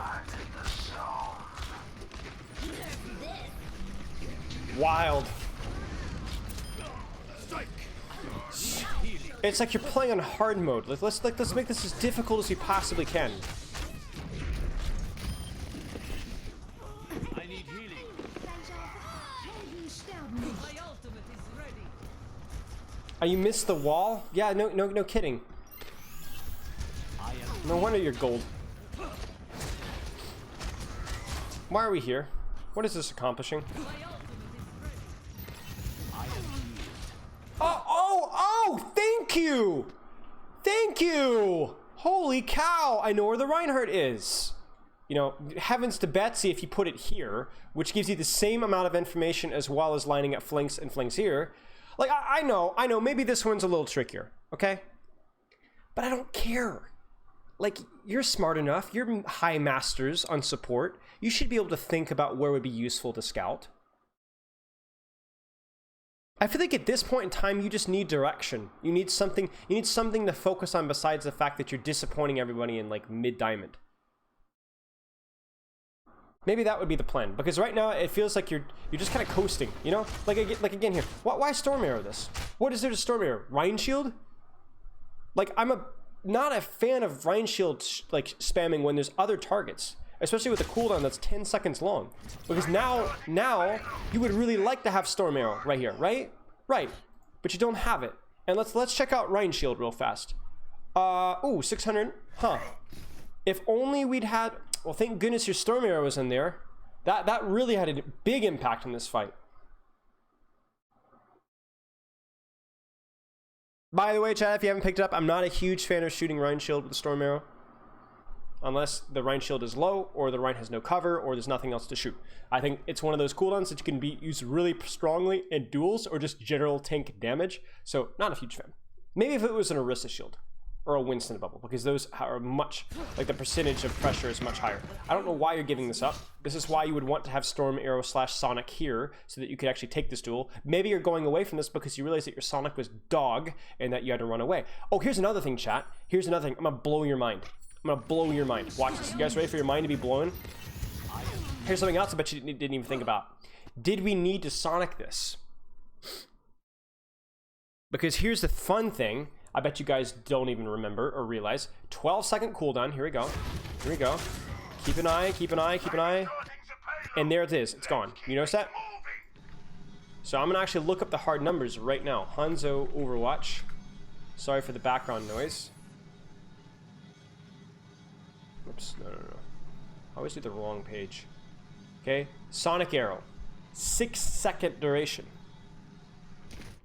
Wild. It's like you're playing on hard mode. Let's make this as difficult as we possibly can. I need healing. My ultimate is ready. Oh, you missed the wall? Yeah, no kidding. No wonder you're gold. Why are we here? What is this accomplishing? Oh, thank you! Thank you! Holy cow, I know where the Reinhardt is. You know, heavens to Betsy if you put it here, which gives you the same amount of information as well as lining up flanks and flanks here. Like, I know, maybe this one's a little trickier, okay? But I don't care. Like, you're smart enough, you're high masters on support. You should be able to think about where would be useful to scout. I feel like at this point in time, you just need direction. You need something to focus on besides the fact that you're disappointing everybody in like mid-diamond. Maybe that would be the plan, because right now it feels like you're just kind of coasting, you know? Like again here, why Storm Arrow this? What is there to Storm Arrow? Rein Shield? Like I'm not a fan of Rein Shield like spamming when there's other targets. Especially with a cooldown that's 10 seconds long. Because now you would really like to have Storm Arrow right here, right? Right. But you don't have it. And let's check out Rein Shield real fast. Ooh, 600. Huh. If only we'd had... Well, thank goodness your Storm Arrow was in there. That really had a big impact in this fight. By the way, chat, if you haven't picked it up, I'm not a huge fan of shooting Rein Shield with the Storm Arrow. Unless the Rein Shield is low, or the Rein has no cover, or there's nothing else to shoot. I think it's one of those cooldowns that you can use really strongly in duels, or just general tank damage. So, not a huge fan. Maybe if it was an Orisa Shield, or a Winston Bubble, because those are much, like the percentage of pressure is much higher. I don't know why you're giving this up. This is why you would want to have Storm Arrow / Sonic here, so that you could actually take this duel. Maybe you're going away from this because you realize that your Sonic was dog, and that you had to run away. Oh, here's another thing, chat. Here's another thing. I'm gonna blow your mind. I'm gonna blow your mind. Watch this. You guys ready for your mind to be blown? Here's something else I bet you didn't even think about. Did we need to Sonic this? Because here's the fun thing. I bet you guys don't even remember or realize. 12-second cooldown. Here we go. Here we go. Keep an eye, keep an eye, keep an eye. And there it is. It's gone. You notice that? So I'm gonna actually look up the hard numbers right now. Hanzo Overwatch. Sorry for the background noise. Oops, no. I always do the wrong page. Okay, Sonic Arrow. 6-second duration.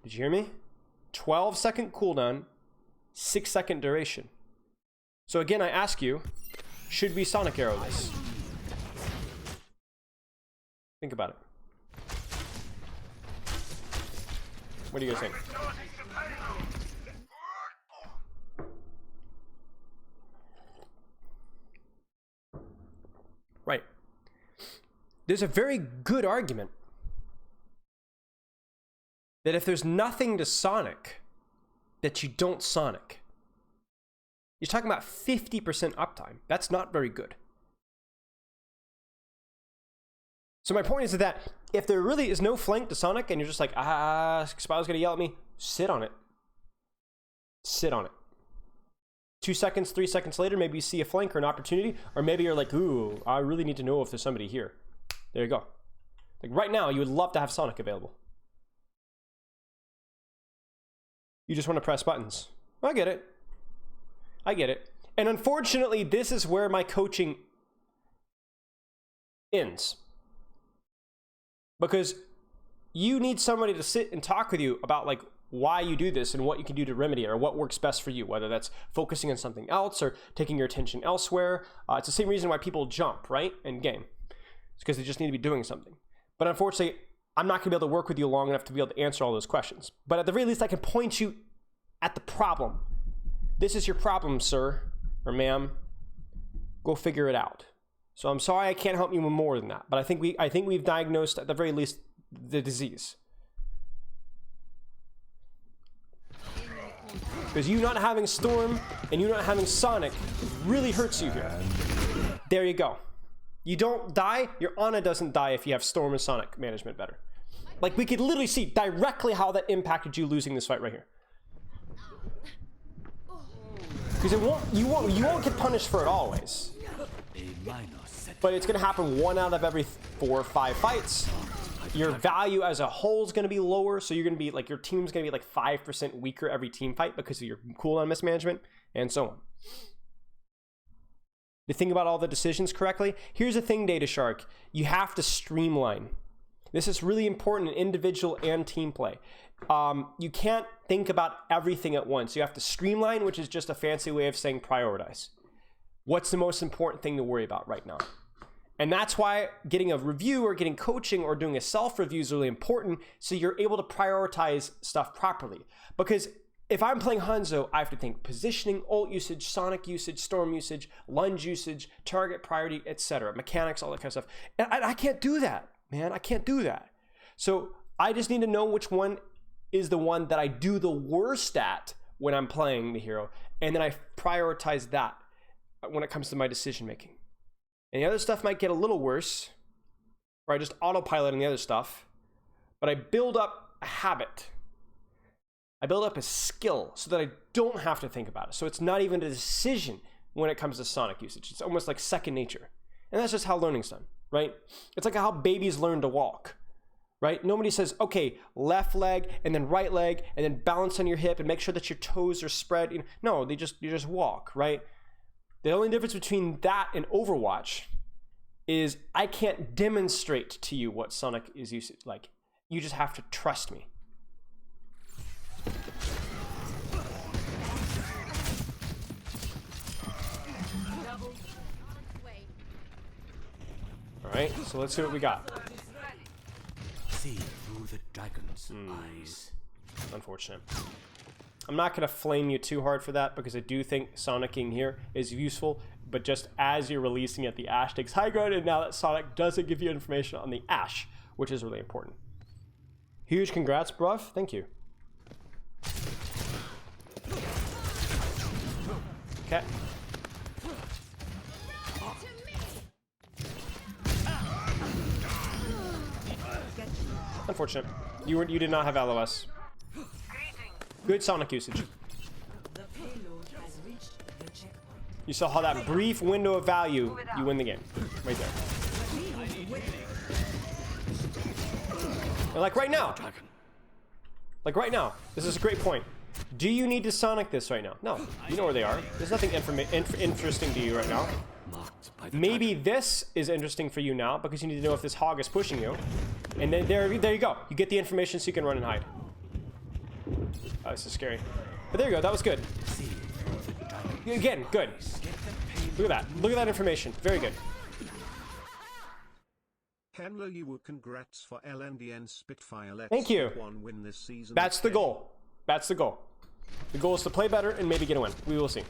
Did you hear me? 12-second cooldown, 6-second duration. So again, I ask you, should we Sonic Arrow this? Think about it. What do you guys think? Right. There's a very good argument that if there's nothing to Sonic, that you don't Sonic. You're talking about 50% uptime. That's not very good. So my point is that if there really is no flank to Sonic and you're just like, Spyro's gonna yell at me, sit on it. Sit on it. 2 seconds, 3 seconds later, maybe you see a flank or an opportunity, or maybe you're like, ooh, I really need to know if there's somebody here. There you go. Like right now, you would love to have Sonic available. You just want to press buttons. I get it. I get it. And unfortunately, this is where my coaching ends. Because you need somebody to sit and talk with you about like why you do this and what you can do to remedy it or what works best for you, whether that's focusing on something else or taking your attention elsewhere. It's the same reason why people jump, right? In game. It's because they just need to be doing something. But unfortunately, I'm not going to be able to work with you long enough to be able to answer all those questions. But at the very least, I can point you at the problem. This is your problem, sir or ma'am. Go figure it out. So I'm sorry I can't help you with more than that. But I think we've diagnosed at the very least the disease. Because you not having Storm and you not having Sonic really hurts you here. There you go. You don't die, your Ana doesn't die if you have Storm and Sonic management better. Like we could literally see directly how that impacted you losing this fight right here. Because you won't get punished for it always. But it's gonna happen 1 out of every 4 or 5 fights. Your value as a whole is gonna be lower, so you're gonna be like your team's gonna be like 5% weaker every team fight because of your cooldown mismanagement and so on. To think about all the decisions correctly, here's the thing, Data Shark. You have to streamline. This is really important in individual and team play. You can't think about everything at once. You have to streamline, which is just a fancy way of saying prioritize. What's the most important thing to worry about right now? And that's why getting a review or getting coaching or doing a self-review is really important, so you're able to prioritize stuff properly. Because if I'm playing Hanzo, I have to think positioning, ult usage, Sonic usage, Storm usage, lunge usage, target priority, etc. Mechanics, all that kind of stuff. And I can't do that, man. I can't do that. So I just need to know which one is the one that I do the worst at when I'm playing the hero. And then I prioritize that when it comes to my decision making. And the other stuff might get a little worse, or I just autopilot on the other stuff, but I build up a habit. I build up a skill so that I don't have to think about it. So it's not even a decision when it comes to Sonic usage. It's almost like second nature. And that's just how learning's done, right? It's like how babies learn to walk, right? Nobody says, okay, left leg and then right leg and then balance on your hip and make sure that your toes are spread. No, you just walk, right? The only difference between that and Overwatch is I can't demonstrate to you what Sonic is used like. You just have to trust me. All right, so let's see what we got. See through the dragon's eyes. Unfortunate. I'm not going to flame you too hard for that because I do think Sonicking here is useful, but just as you're releasing it, the Ashe takes high ground, and now that Sonic doesn't give you information on the Ashe, which is really important. Huge congrats, bruv. Thank you. Okay. Unfortunate. You did not have LOS. Good Sonic usage. The payload has reached the checkpoint. You saw how that brief window of value, you win the game. Right there. And like right now. Like right now. This is a great point. Do you need to Sonic this right now? No. You know where they are. There's nothing interesting to you right now. Marked Maybe this is interesting for you now because you need to know if this hog is pushing you. And then there you go. You get the information so you can run and hide. Oh, this is scary. But there you go. That was good. Again, good. Look at that. Look at that information. Very good. Hello, you will congrats for LNDN Spitfire. Let's Thank you. One win this season. That's the goal. That's the goal. The goal is to play better and maybe get a win. We will see.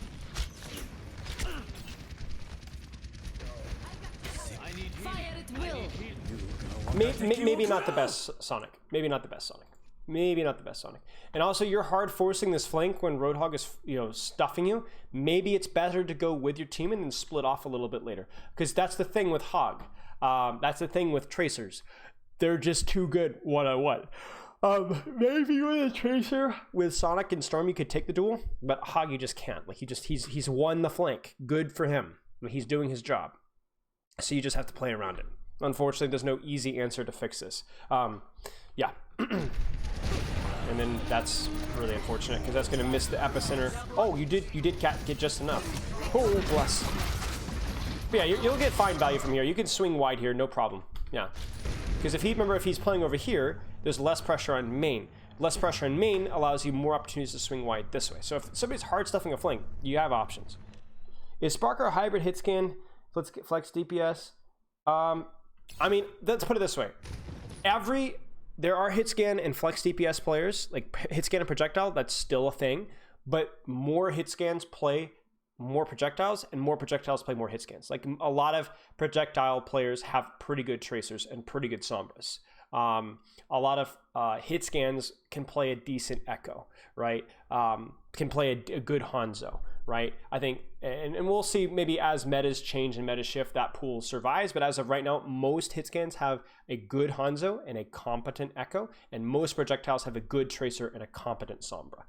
Maybe not the best Sonic. Maybe not the best Sonic. Maybe not the best Sonic. And also, you're hard forcing this flank when Roadhog is, stuffing you. Maybe it's better to go with your team and then split off a little bit later. Because that's the thing with Hog. That's the thing with Tracers. They're just too good one-on-one. Maybe with a Tracer, with Sonic and Storm, you could take the duel. But Hog, you just can't. Like, he's won the flank. Good for him. He's doing his job. So you just have to play around it. Unfortunately, there's no easy answer to fix this. Yeah. And then that's really unfortunate because that's going to miss the epicenter. Oh, you did get just enough. Oh, bless. But yeah, you'll get fine value from here. You can swing wide here, no problem. Yeah. Because if he's playing over here, there's less pressure on main. Less pressure on main allows you more opportunities to swing wide this way. So if somebody's hard stuffing a flank, you have options. Is Sparker a hybrid hit scan? Flex DPS? I mean, let's put it this way. There are hit scan and flex DPS players, like hit scan and projectile, that's still a thing, but more hit scans play more projectiles and more projectiles play more hit scans. Like a lot of projectile players have pretty good tracers and pretty good sombras. A lot of hit scans can play a decent echo, right? Can play a good Hanzo, right? I think, and we'll see maybe as metas change and metas shift, that pool survives. But as of right now, most hit scans have a good Hanzo and a competent echo, and most projectiles have a good tracer and a competent sombra.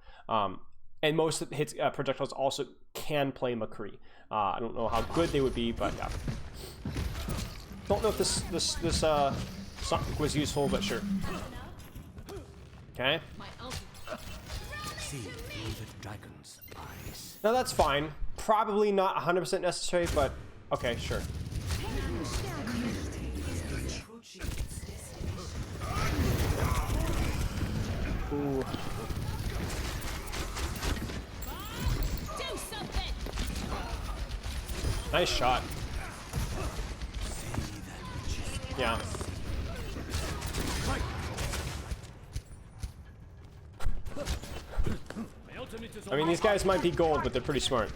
And most projectiles also can play McCree. I don't know how good they would be, but yeah. Don't know if this was useful, but sure. Okay. See through the dragon's eyes. Now that's fine. Probably not 100% necessary, but okay, sure. Ooh. Nice shot. Yeah. I mean, these guys might be gold, but they're pretty smart.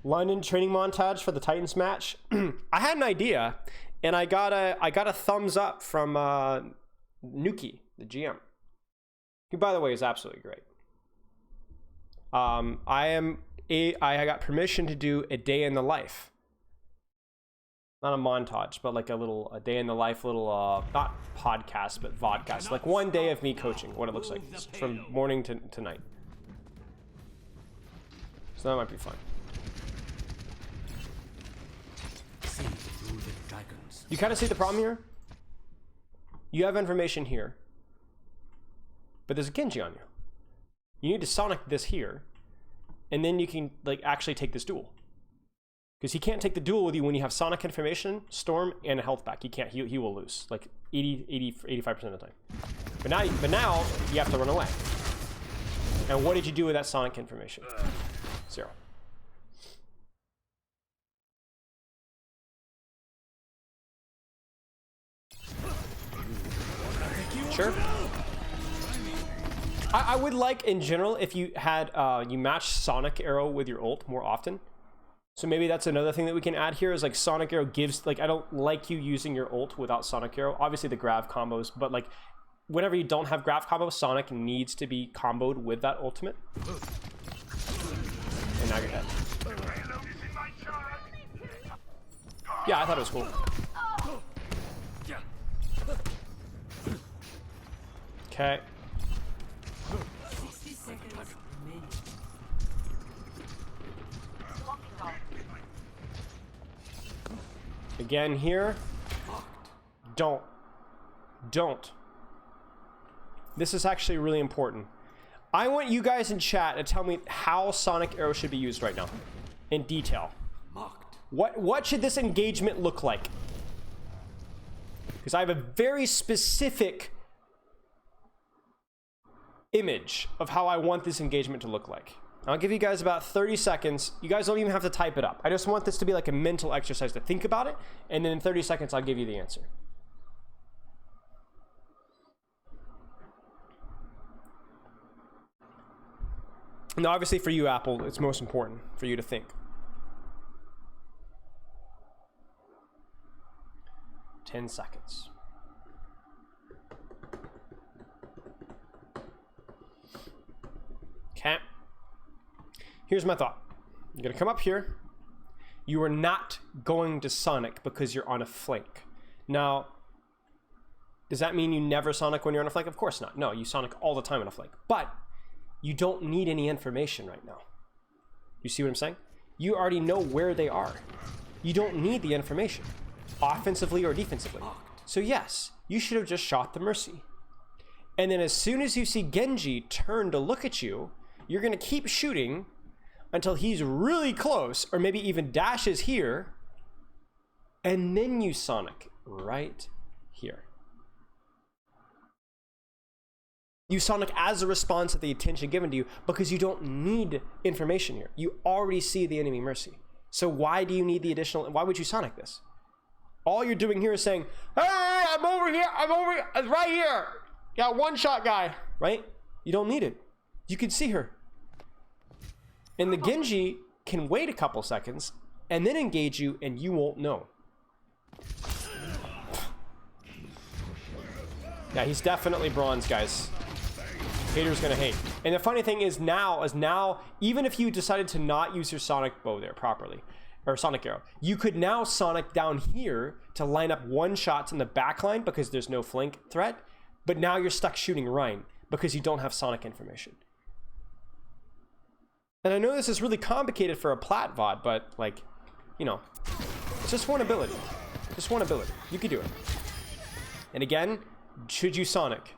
London training montage for the Titans match. I had an idea, and I got a thumbs up from Nuki, the GM, who, by the way, is absolutely great. I got permission to do a day in the life. Not a montage, but like a day in the life, not podcast, but vodcast. Like one day of me coaching, what it looks like from morning to night. So that might be fun. You kind of see the problem here? You have information here, but there's a Genji on you. You need to Sonic this here, and then you can like actually take this duel. Because he can't take the duel with you when you have Sonic information, Storm, and a health back. He can't. He will lose like 85% of the time. But now you have to run away. And what did you do with that Sonic information? 0. Sure. I would like in general if you had you match Sonic Arrow with your ult more often. So maybe that's another thing that we can add here is like Sonic Arrow gives, like, I don't like you using your ult without Sonic Arrow. Obviously the grav combos, but like whenever you don't have grav combos, Sonic needs to be comboed with that ultimate. And now you're dead. Yeah, I thought it was cool. Okay. 60 seconds remaining. Again here. Don't. This is actually really important. I want you guys in chat to tell me how Sonic Arrow should be used right now. In detail. What should this engagement look like? Because I have a very specific image of how I want this engagement to look like. I'll give you guys about 30 seconds. You guys don't even have to type it up. I just want this to be like a mental exercise to think about it, and then in 30 seconds I'll give you the answer. Now, obviously for you, Apple, it's most important for you to think. 10 seconds. Okay. Here's my thought. You're going to come up here. You are not going to Sonic because you're on a flank. Now, does that mean you never Sonic when you're on a flank? Of course not. No, you Sonic all the time on a flank. But you don't need any information right now. You see what I'm saying? You already know where they are. You don't need the information, offensively or defensively. So yes, you should have just shot the Mercy. And then as soon as you see Genji turn to look at you, you're going to keep shooting until he's really close, or maybe even dashes here, and then you Sonic right here. You Sonic as a response to the attention given to you because you don't need information here. You already see the enemy Mercy. So why do you need the additional, why would you Sonic this? All you're doing here is saying, hey, I'm over here, right here. Got one shot guy, right? You don't need it. You can see her. And the Genji can wait a couple seconds and then engage you and you won't know. Yeah, he's definitely bronze, guys. Haters gonna hate. And the funny thing is now, even if you decided to not use your Sonic bow there properly, or Sonic arrow, you could now Sonic down here to line up one shots in the back line because there's no flank threat, but now you're stuck shooting Ryan because you don't have Sonic information. And I know this is really complicated for a plat VOD, but like, you know, it's just one ability. Just one ability. You can do it. And again, should you Sonic?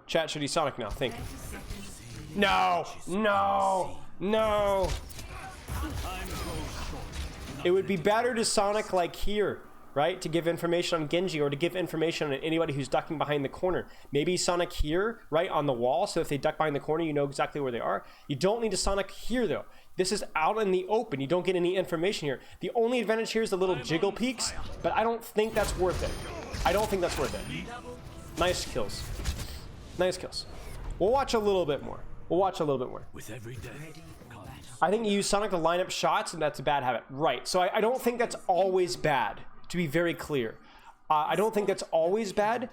Chat, should he Sonic now? Think. No! No! No! It would be better to Sonic like here, right? To give information on Genji or to give information on anybody who's ducking behind the corner. Maybe Sonic here, right, on the wall, so if they duck behind the corner, you know exactly where they are. You don't need to Sonic here, though. This is out in the open. You don't get any information here. The only advantage here is the little jiggle peaks, but I don't think that's worth it. I don't think that's worth it. Nice kills. Nice kills. We'll watch a little bit more. We'll watch a little bit more. With every day comes. I think you use Sonic to line up shots, and that's a bad habit. Right. So I don't think that's always bad, to be very clear. I don't think that's always bad,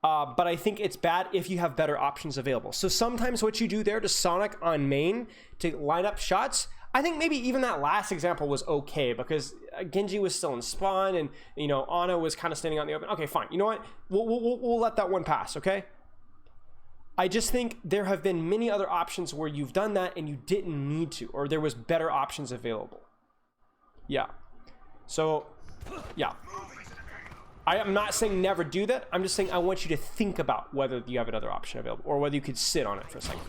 but I think it's bad if you have better options available. So sometimes what you do there to Sonic on main to line up shots, I think maybe even that last example was okay because Genji was still in spawn and, you know, Ana was kind of standing out in the open. Okay, fine. You know what? We'll let that one pass, okay? I just think there have been many other options where you've done that and you didn't need to, or there was better options available. Yeah. So, yeah. I am not saying never do that. I'm just saying I want you to think about whether you have another option available or whether you could sit on it for a second.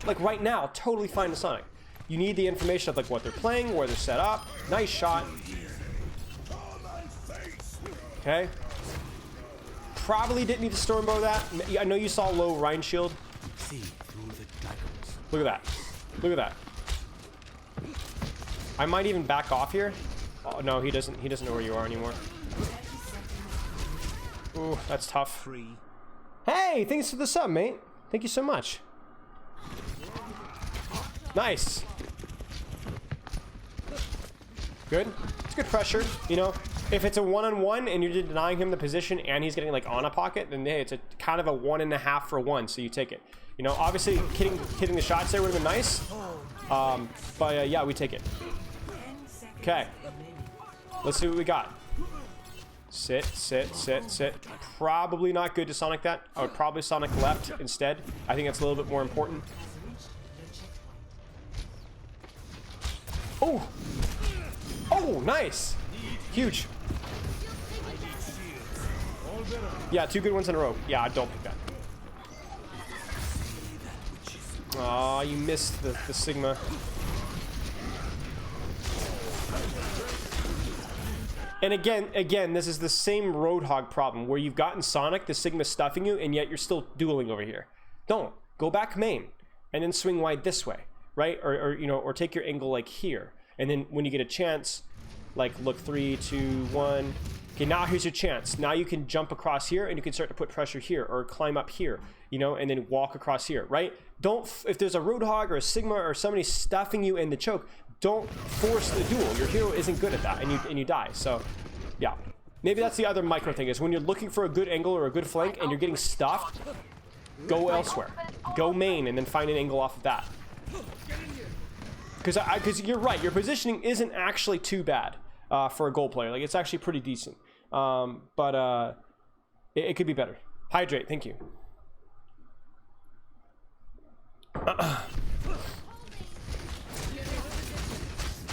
Like right now, totally fine to Sonic. You need the information of like what they're playing, where they're set up. Nice shot. Okay. Probably didn't need to Stormbow that. I know you saw low Rhine shield. Look at that. Look at that. I might even back off here. Oh no, he doesn't know where you are anymore. Ooh, that's tough. Hey, thanks for the sub, mate. Thank you so much. Nice. Good. It's good pressure, you know. If it's a one-on-one and you're denying him the position and he's getting like on a pocket, then hey, it's a kind of a 1.5 for 1, so you take it. You know, obviously hitting the shots there would have been nice, but yeah, we take it. Okay, let's see what we got. Sit, sit, sit, sit. Probably not good to Sonic that. I would probably Sonic left instead. I think that's a little bit more important. Oh! Oh, nice! Huge. Yeah, 2 good ones in a row. Yeah, I don't pick that. Aw, you missed the Sigma. And again, this is the same Roadhog problem where you've gotten Sonic, the Sigma stuffing you, and yet you're still dueling over here. Don't. Go back main, and then swing wide this way, right? Or you know, or take your angle like here. And then when you get a chance, like look 3, 2, 1. Okay, now here's your chance. Now you can jump across here, and you can start to put pressure here, or climb up here, you know, and then walk across here, right? Don't, if there's a Roadhog or a Sigma or somebody stuffing you in the choke, don't force the duel. Your hero isn't good at that, and you die. So, yeah. Maybe that's the other micro thing, is when you're looking for a good angle or a good flank and you're getting stuffed, go elsewhere. Go main and then find an angle off of that. Because you're right, your positioning isn't actually too bad for a gold player. Like, it's actually pretty decent. But it could be better. Hydrate, thank you.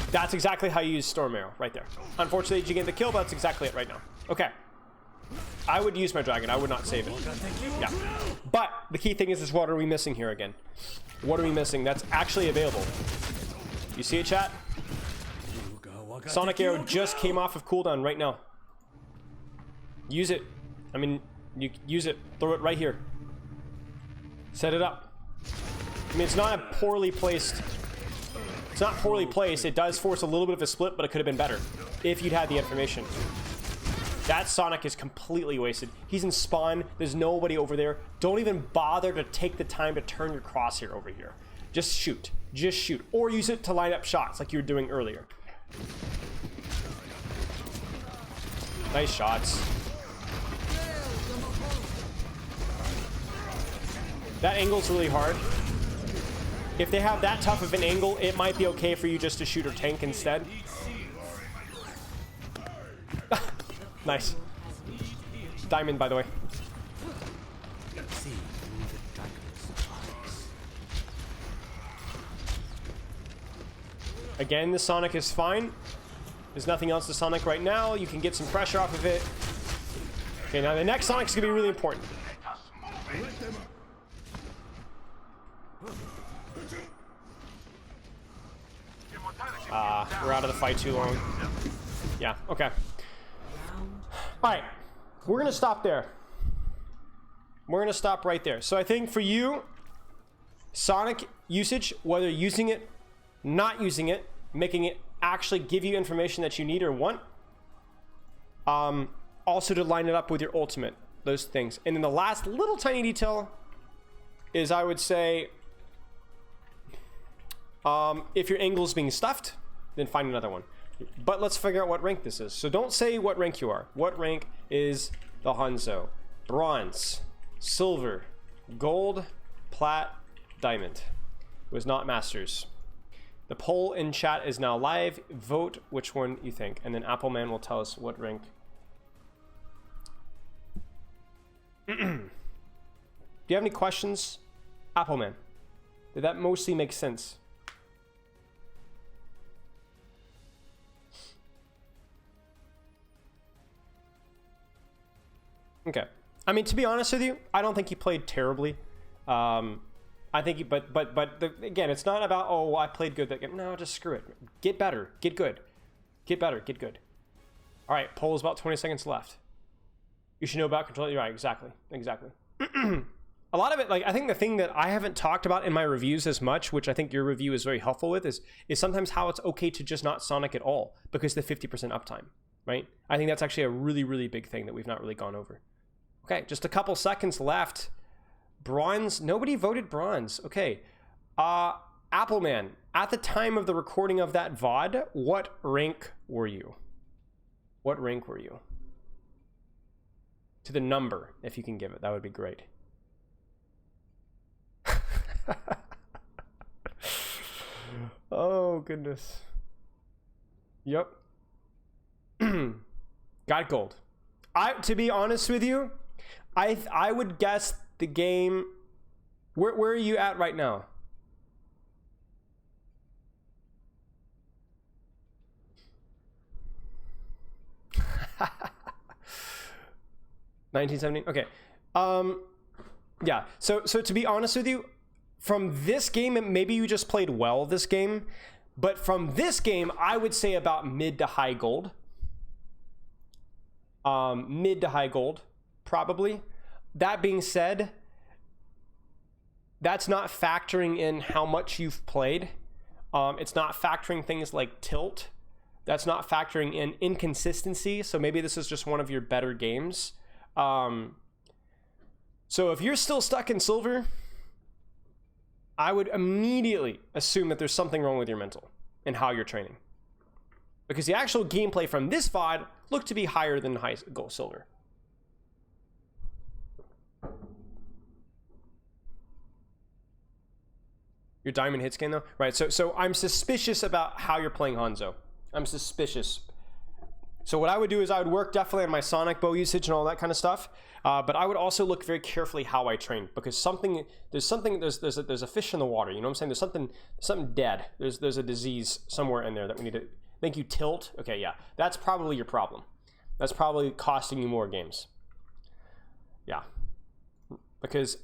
That's exactly how you use Storm Arrow, right there. Unfortunately, you get the kill, but that's exactly it right now. Okay. I would use my dragon. I would not save it. Yeah. But the key thing is what are we missing here again? What are we missing that's actually available? You see it, chat? Sonic Arrow just came off of cooldown right now. Use it. I mean, you use it. Throw it right here. Set it up. I mean, it's not a poorly placed... It's not poorly placed. It does force a little bit of a split, but it could have been better if you'd had the information. That Sonic is completely wasted. He's in spawn. There's nobody over there. Don't even bother to take the time to turn your crosshair over here. Just shoot. Just shoot. Or use it to line up shots like you were doing earlier. Nice shots. That angle's really hard. If they have that tough of an angle, it might be okay for you just to shoot or tank instead. Nice. Diamond, by the way. Again, the Sonic is fine. There's nothing else to Sonic right now. You can get some pressure off of it. Okay, now the next Sonic's gonna be really important. We're out of the fight too long. Yeah, okay. Alright, we're gonna stop there. We're gonna stop right there. So I think for you, Sonic usage, whether using it, not using it, making it actually give you information that you need or want. Also to line it up with your ultimate, those things. And then the last little tiny detail is I would say, if your angle is being stuffed, then find another one. But let's figure out what rank this is. So don't say what rank you are. What rank is the Hanzo? Bronze, silver, gold, plat, diamond. It was not masters. The poll in chat is now live. Vote which one you think, and then Appleman will tell us what rank. Do you have any questions, Appleman? Did that mostly make sense? Okay. I mean, to be honest with you, I don't think he played terribly. I think he, again, it's not about, oh, I played good that game. No, just screw it. Get better. Get good. Get better. Get good. All right, poll is about 20 seconds left. You should know about control. Right, exactly. Exactly. A lot of it, like, I think the thing that I haven't talked about in my reviews as much, which I think your review is very helpful with, is sometimes how it's okay to just not Sonic at all because the 50% uptime, right? I think that's actually a really, really big thing that we've not really gone over. Okay, just a couple seconds left. Bronze, nobody voted bronze. Okay, Appleman, at the time of the recording of that VOD, what rank were you? What rank were you? To the number, if you can give it, that would be great. Oh, goodness. Yep. Got gold. To be honest with you, I would guess the game... Where are you at right now? $19.70. Okay. Yeah. So to be honest with you, from this game, maybe you just played well this game, but from this game, I would say about mid to high gold. mid to high gold, probably. That being said, that's not factoring in how much you've played. It's not factoring things like tilt. That's not factoring in inconsistency. So maybe this is just one of your better games. So if you're still stuck in silver, I would immediately assume that there's something wrong with your mental and how you're training. Because the actual gameplay from this VOD looked to be higher than high gold silver. Your diamond hit scan though? Right, so I'm suspicious about how you're playing Hanzo. I'm suspicious. So what I would do is I would work definitely on my sonic bow usage and all that kind of stuff. But I would also look very carefully how I train, because there's a fish in the water. You know what I'm saying? There's something dead. There's a disease somewhere in there that we need to. Think you tilt? Okay, yeah, that's probably your problem. That's probably costing you more games. Yeah, because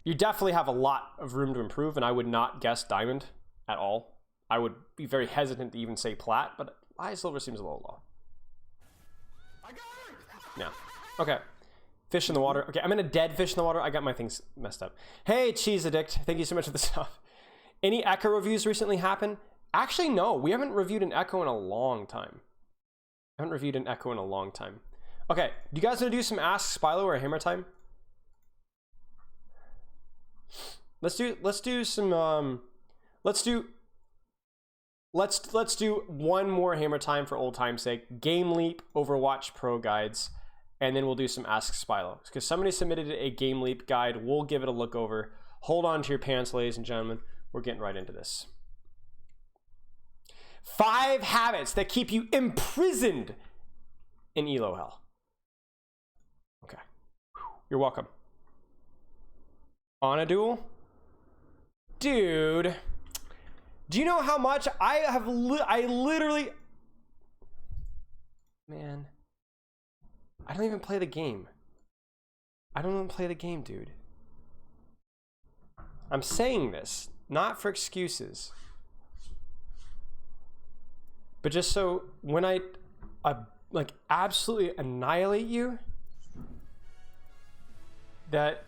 you definitely have a lot of room to improve, and I would not guess diamond at all. I would be very hesitant to even say plat, but high silver seems a little low. Yeah. Okay. Fish in the water. Okay, I'm in a dead fish in the water. I got my things messed up. Hey, Cheese Addict. Thank you so much for the stuff. Any Echo reviews recently happen? Actually, no. We haven't reviewed an Echo in a long time. Okay. Do you guys want to do some Ask Spylo or Hammer time? Let's do one more Hammer time for old time's sake. Game Leap, Overwatch Pro guides, and then we'll do some Ask Spylo. Because somebody submitted a Game Leap guide. We'll give it a look over. Hold on to your pants, ladies and gentlemen. We're getting right into this. 5 habits that keep you imprisoned in Elo hell. Okay. You're welcome. On a duel? Dude. Do you know how much I have I literally... Man. I don't even play the game. I don't even play the game, dude. I'm saying this, not for excuses. But just so when I like absolutely annihilate you, that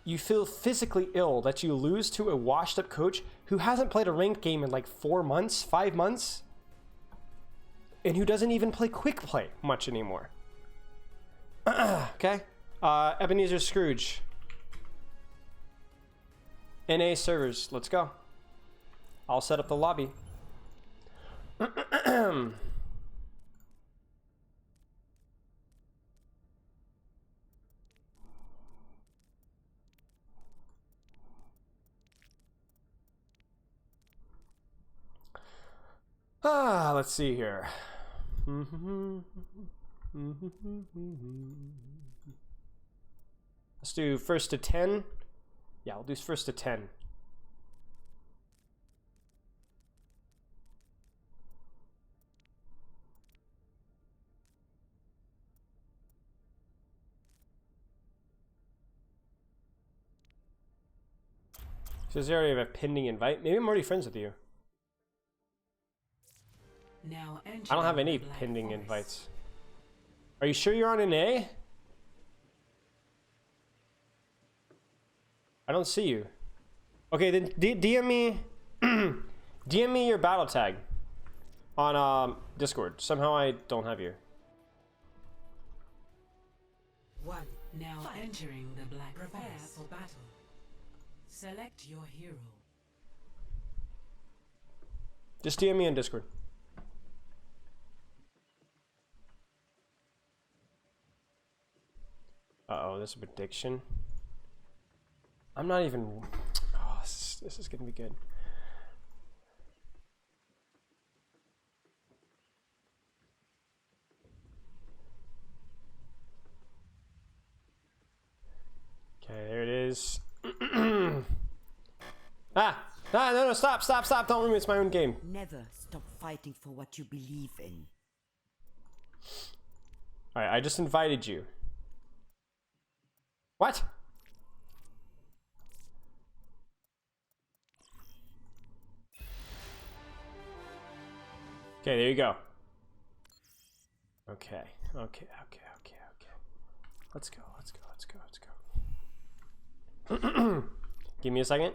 you feel physically ill, that you lose to a washed up coach who hasn't played a ranked game in like 4 months, 5 months, and who doesn't even play quick play much anymore. Okay? Ebenezer Scrooge. NA servers, let's go. I'll set up the lobby. Let's see here. Let's do first to 10. Yeah, we'll do first to 10. Says you already have a pending invite. Maybe I'm already friends with you. Now I don't have any pending invites. Are you sure you're on an A? I don't see you. Okay, then DM me DM me your battle tag on Discord. Somehow I don't have you. One. Now entering the Black Prepare for battle. Select your hero. Just DM me on Discord. Uh-oh, this is a prediction. I'm not even... Oh, this is gonna be good. Okay, there it is. No, stop, don't ruin it. It's my own game. Never stop fighting for what you believe in. Alright, I just invited you. What? Okay, there you go. Okay, Okay. Let's go. Give me a second.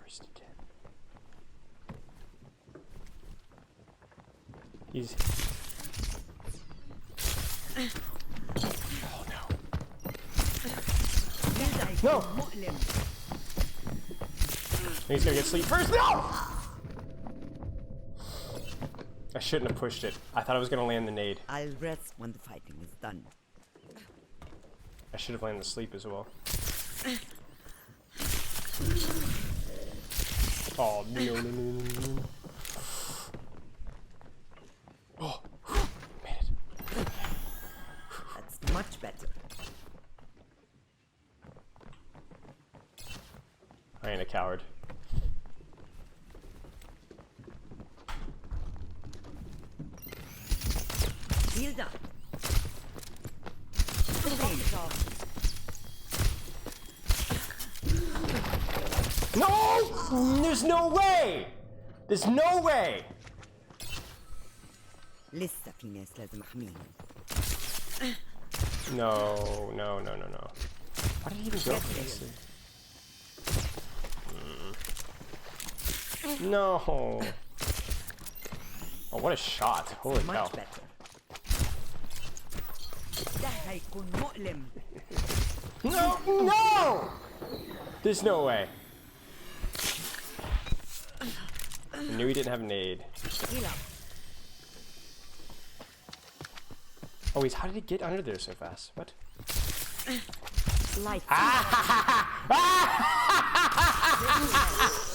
First again. He's. Oh no. No! He's gonna get sleep first. No! I shouldn't have pushed it. I thought I was gonna land the nade. I'll rest when the fighting is done. I should have landed the sleep as well. Oh no. Oh, made it. That's much better. I ain't a coward. Healed up. No! There's no way! There's no way! لسه في ناس لازم احميهم. No. Why did he even go for this? No. Oh, what a shot. Holy cow. Much better. ده هيكون مؤلم. No! There's no way. I knew he didn't have nade. Heal up. Oh, how did he get under there so fast? What? Light.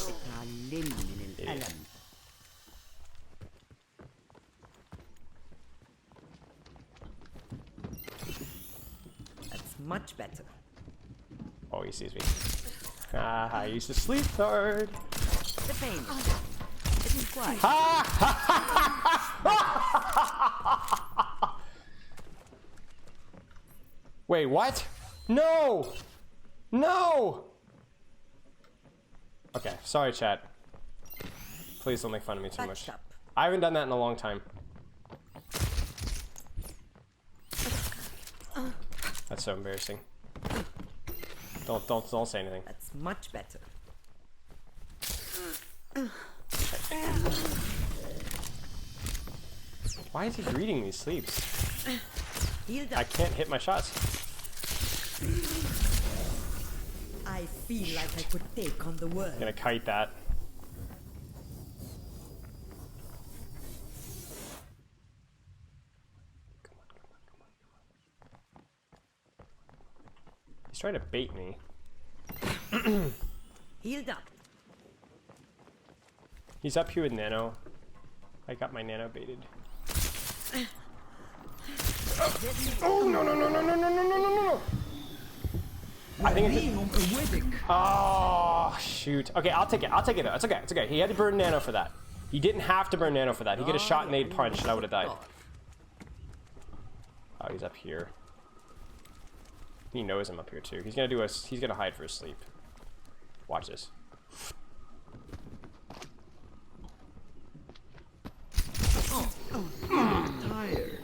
اتعلم من الألم. That's much better. Oh, he sees me. I used to sleep hard. The pain. It is quiet. Wait, what? No! No! Okay, sorry, chat. Please don't make fun of me too much. Patched up. I haven't done that in a long time. That's so embarrassing. Don't say anything. That's much better. Why is he reading these sleeps? Healed I up. can't hit my shots. I feel like I could take on the world. I'm gonna kite that. He's trying to bait me. Healed up. He's up here with Nano. I got my Nano baited. Oh no. I think it's oh shoot. Okay, I'll take it though. It's okay. He had to burn Nano for that. He didn't have to burn Nano for that. He could have shot nade punch and I would have died. Oh, he's up here. He knows I'm up here too. He's gonna hide for his sleep. Watch this. Tired.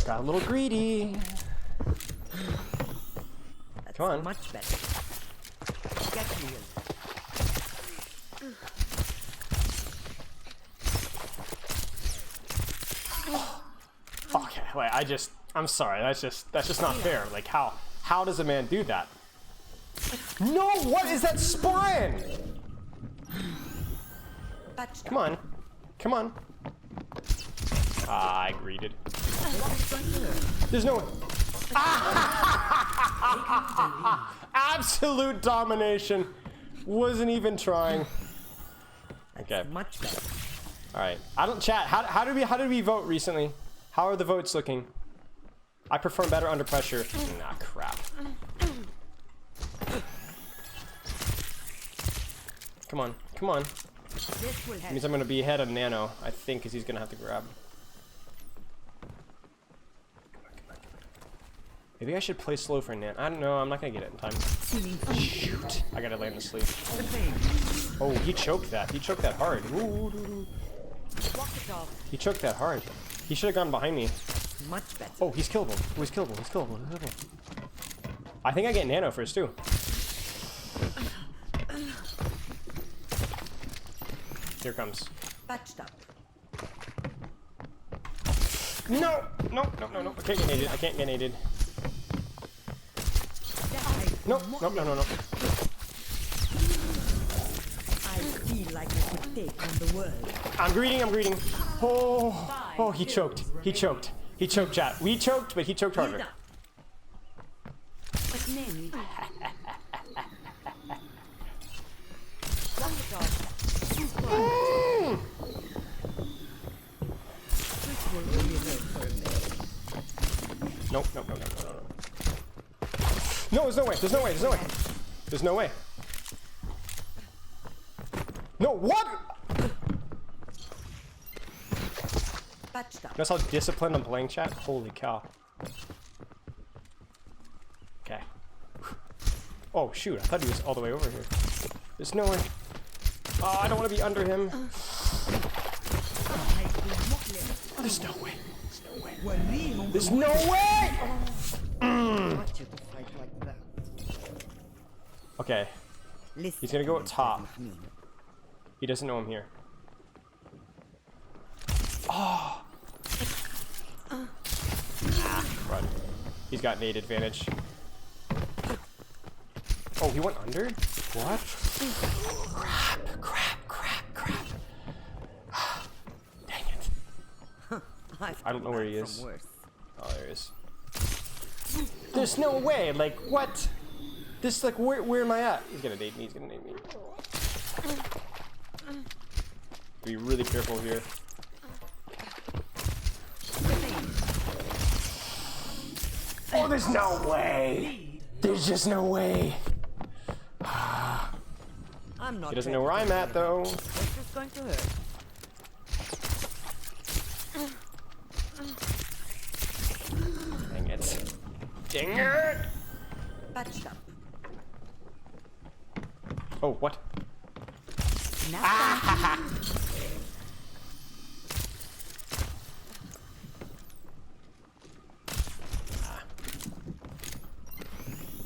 Got a little greedy. That's Come on. much better. Get healed. Okay, wait, I'm sorry, that's just not fair. Like how does a man do that? No, what is that spine? Patched Come on. Come on. Ah, I greeted. There's no way. Absolute domination. Wasn't even trying. Okay. Much better. Alright. I don't chat. How did we vote recently? How are the votes looking? I perform better under pressure. Nah, crap. Come on. Come on. This will help. Means I'm gonna be ahead of Nano, I think, because he's gonna have to grab. Maybe I should play slow for Nan. I don't know. I'm not gonna get it in time. Shoot! I gotta land the sleep. Oh, he choked that. He choked that hard. Ooh. He choked that hard. He should have gone behind me. Much better. Oh, he's killable. Oh, he's killable. He's killable. He's killable. I think I get Nano first too. Here comes. Patched up. No! No! No! No! No! I can't get naded. I can't get naded. No! No! No! No! No! I feel like I could take on the world. I'm greeting. I'm greeting. Oh! Oh! He choked. He choked. He choked, chat. We choked, but he choked harder. But Nanny. Nope. Nope. Nope. Nope. No! No! There's no way. There's no way. There's no way. There's no way. No! What? Patched up. Notice how disciplined I'm playing, chat? Holy cow. Okay. Oh, shoot. I thought he was all the way over here. There's no way. Oh, I don't want to be under him. There's no way. There's no way! Okay. He's gonna go up top. He doesn't know I'm here. Oh! Run. He's got nade advantage. Oh, he went under? What? Crap. Dang it. I don't know where he is. Oh, there he is. There's no way. Like, what? This, like, where am I at? He's gonna nade me. He's gonna nade me. Be really careful here. Oh, there's no way. There's just no way. I'm not. He doesn't know where I'm at, though. This is going to hurt. Dang it. Dang it! Patched up. Oh, what? Now I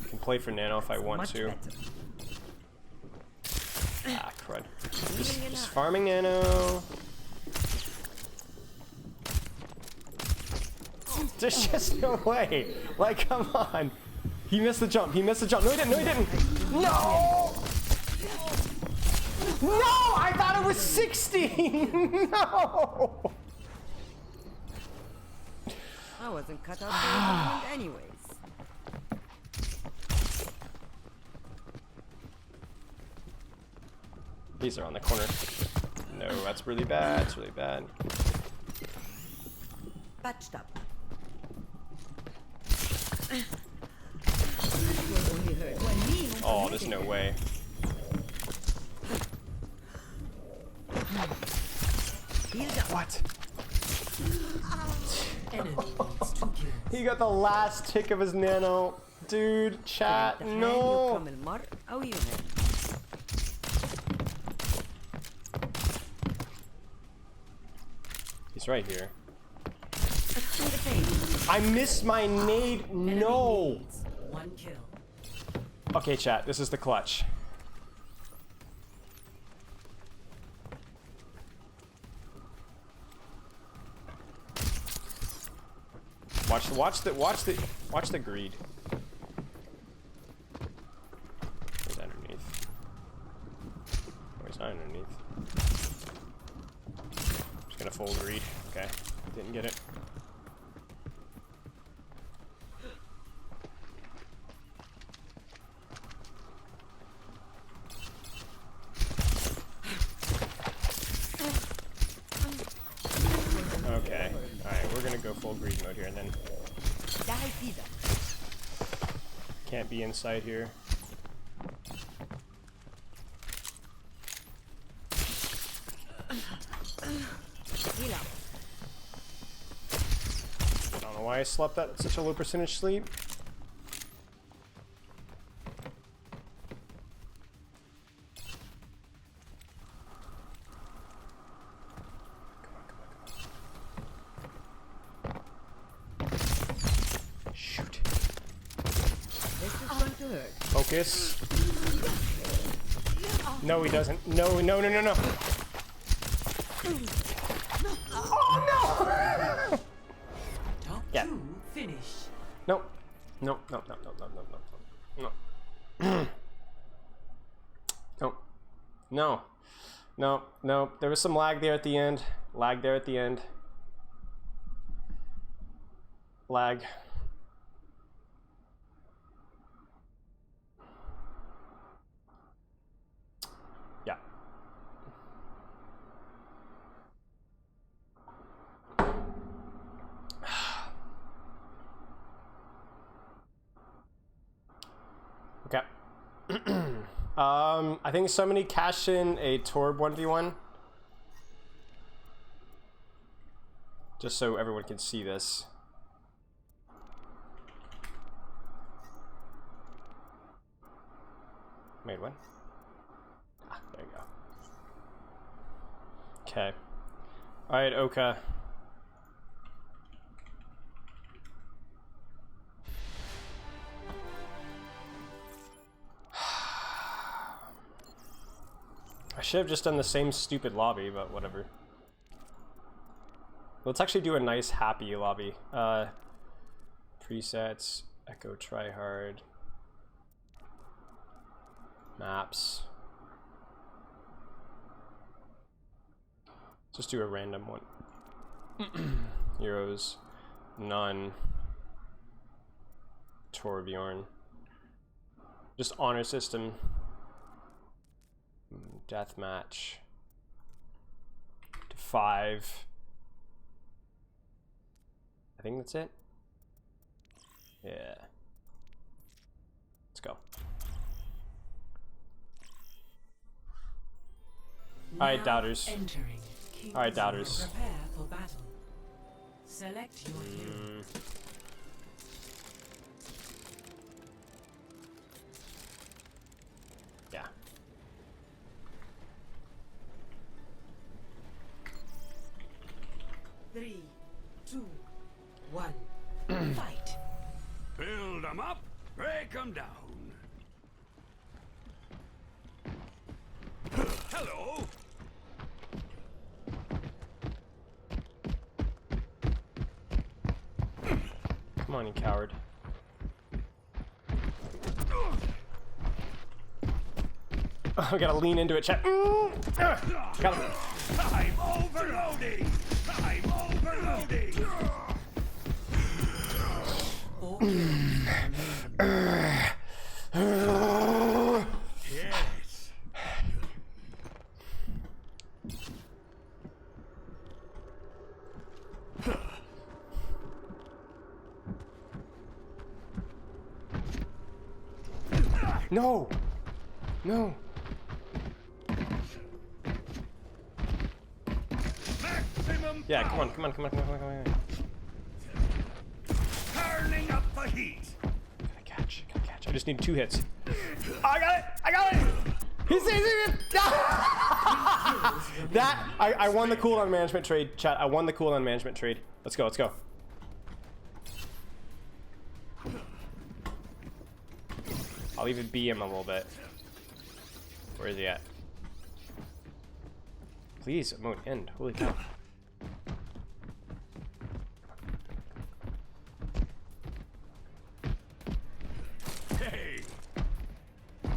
can play for Nano if I want much to. better. Ah, crud. Just farming Nano. There's just no way. Like, come on. He missed the jump. He missed the jump. No, he didn't. No, he didn't. No! No! I thought it was 60! No! I wasn't cut out for the anyways. These are on the corner. No, that's really bad. It's really bad. Patched up. Oh, there's no way. What? He got the last tick of his Nano. Dude, chat, no. He's right here. I missed my nade. No. One kill. Okay, chat, this is the clutch. Watch the greed. He's underneath. Oh, he's not underneath. Just gonna full greed. Okay, didn't get it. Okay, alright, we're gonna go full greed mode here and then can't be inside here. I don't know why I slept at such a low percentage sleep. third. Focus. No, he doesn't. No, no, no, no, no. Oh, Top Yeah. 2 finish. no. No. No, no, no, no, no, no, no. No. No. No. No, no. There was some lag there at the end. Lag there at the end. Lag. Yeah. Okay. I think somebody cashed in a Torb 1v1. Just so everyone can see this. Made one. Ah, there you go. Okay. Alright, Oka. I should have just done the same stupid lobby, but whatever. Let's actually do a nice happy lobby. Presets, Echo Tryhard, maps. Just do a random one. Heroes, none. Torbjorn. Just honor system. Deathmatch. To 5. I think that's it. Yeah. Let's go. Alright, doubters. Entering. Alright, doubters. Prepare for battle. Select your hero. Yeah. Three, 2, 1. Fight. Build them up, break them down. Hello. Come on, you coward. Oh, I gotta lean into it, chat. Got him. I'm overloading. I'm overloading. Yes. No! No! Maximum Yeah, come on, power. come on, come on, come on, come on, come on. Turning up the heat. Gotta catch, gotta catch. I just need 2 hits. I got it! I got it! He's it! That I won the cooldown management trade, chat. I won the cooldown management trade. Let's go, let's go. I'll even BM him a little bit. Where is he at? Please, emote end. Holy cow. Hey.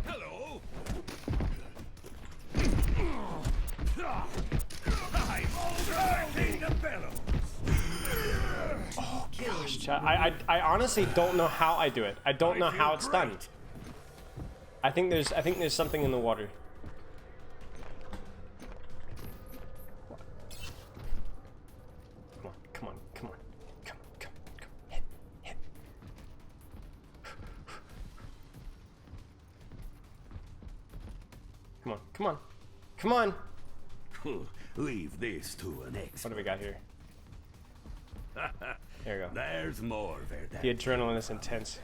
Hello. I'm overloading the bellows. Gosh, chat. I honestly don't know how I do it. I don't know how it's done. I think there's something in the water. Come on, come on, come on. Come on, come on, come on. Hit, hit. Come on, come on. Come on. Leave this to an What expert. do we got here? There we go. There's more where that. The adrenaline is intense.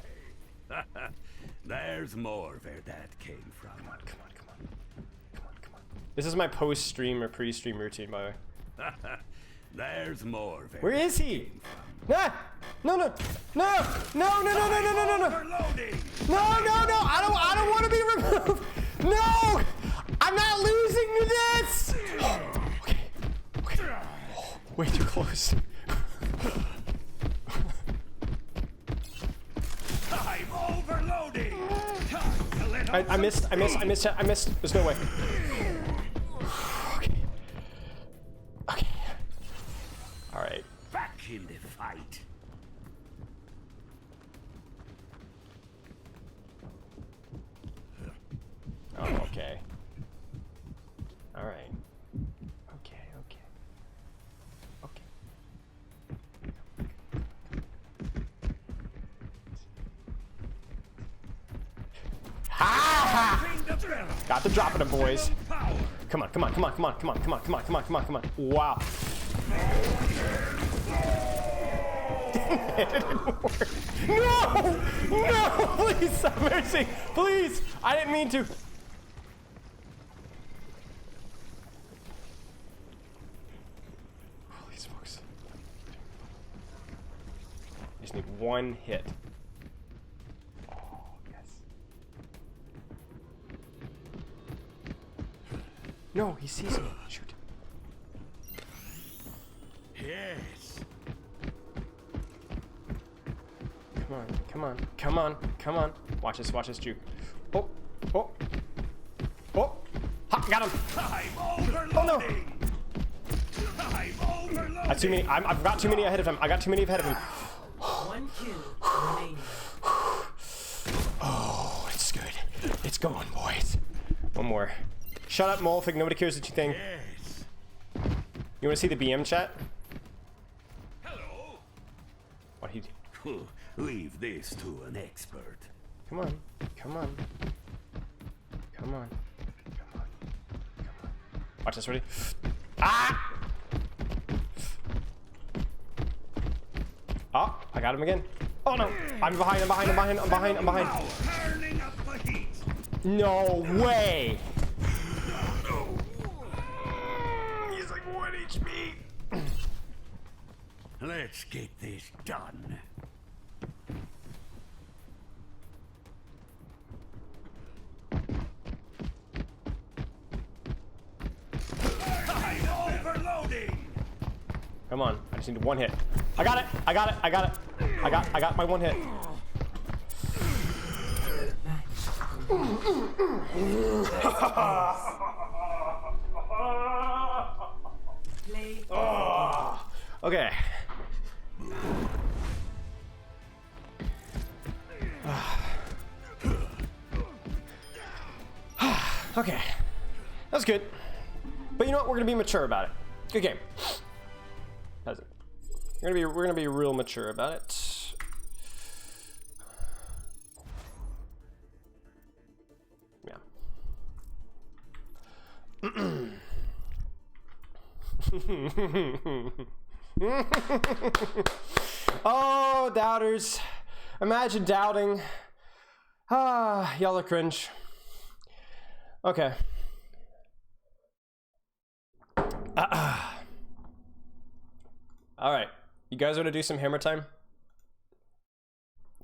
There's more where that came from. Come on, come on, come on. Come on, come on. This is my post-stream or pre-stream routine, by the way. There's more Where is he? Ah! No, no, no, no, no, no, no, no, no, no, no. Overloading! No, no, no, I don't want to be removed. No, I'm not losing to this. Okay, okay. Oh, way too close. I'm overloading! Time to let out I missed. There's no way. Okay. Okay. All right. back in the fight. Oh, okay. All right. Okay, okay. Okay. Ha! Got the drop of them, boys. Come on, come on, come on, come on, come on, come on, come on, come on, come on, come on. Wow. It didn't work. No! No! Please, have mercy! Please! I didn't mean to. Holy smokes. I just need one hit. Oh, yes. No, he sees me. Shoot. Yes. Come on, come on, come on, come on. Watch this, juke. Oh, oh, oh. Ha, got him. I'm overloading. Oh, no. I'm overloading. That's too many. I've got too many ahead of him. I got too many ahead of him. One kill remaining. Oh, it's good. It's going, boys. One more. Shut up, Molefig. Nobody cares what you think. Yes. You want to see the BM chat? Hello. What he do? Leave this to an expert. Come on. Come on. Come on. Come on. Come on. Watch this. Ready? Ah! Oh, I got him again. Oh no! I'm behind. I'm behind. I'm behind. I'm behind. I'm behind. Turning up the heat. No way! He's like 1 HP. Let's get this done. I'm overloading. Come on. I just need one hit. I got it. I got it. I got it. I got my one hit. Play. Okay. Okay. That's good. But you know what? We're gonna be mature about it. Good game. How's it? We're gonna be real mature about it. Yeah. Oh, doubters. Imagine doubting. Ah, y'all are cringe. Okay. All right. You guys want to do some hammer time?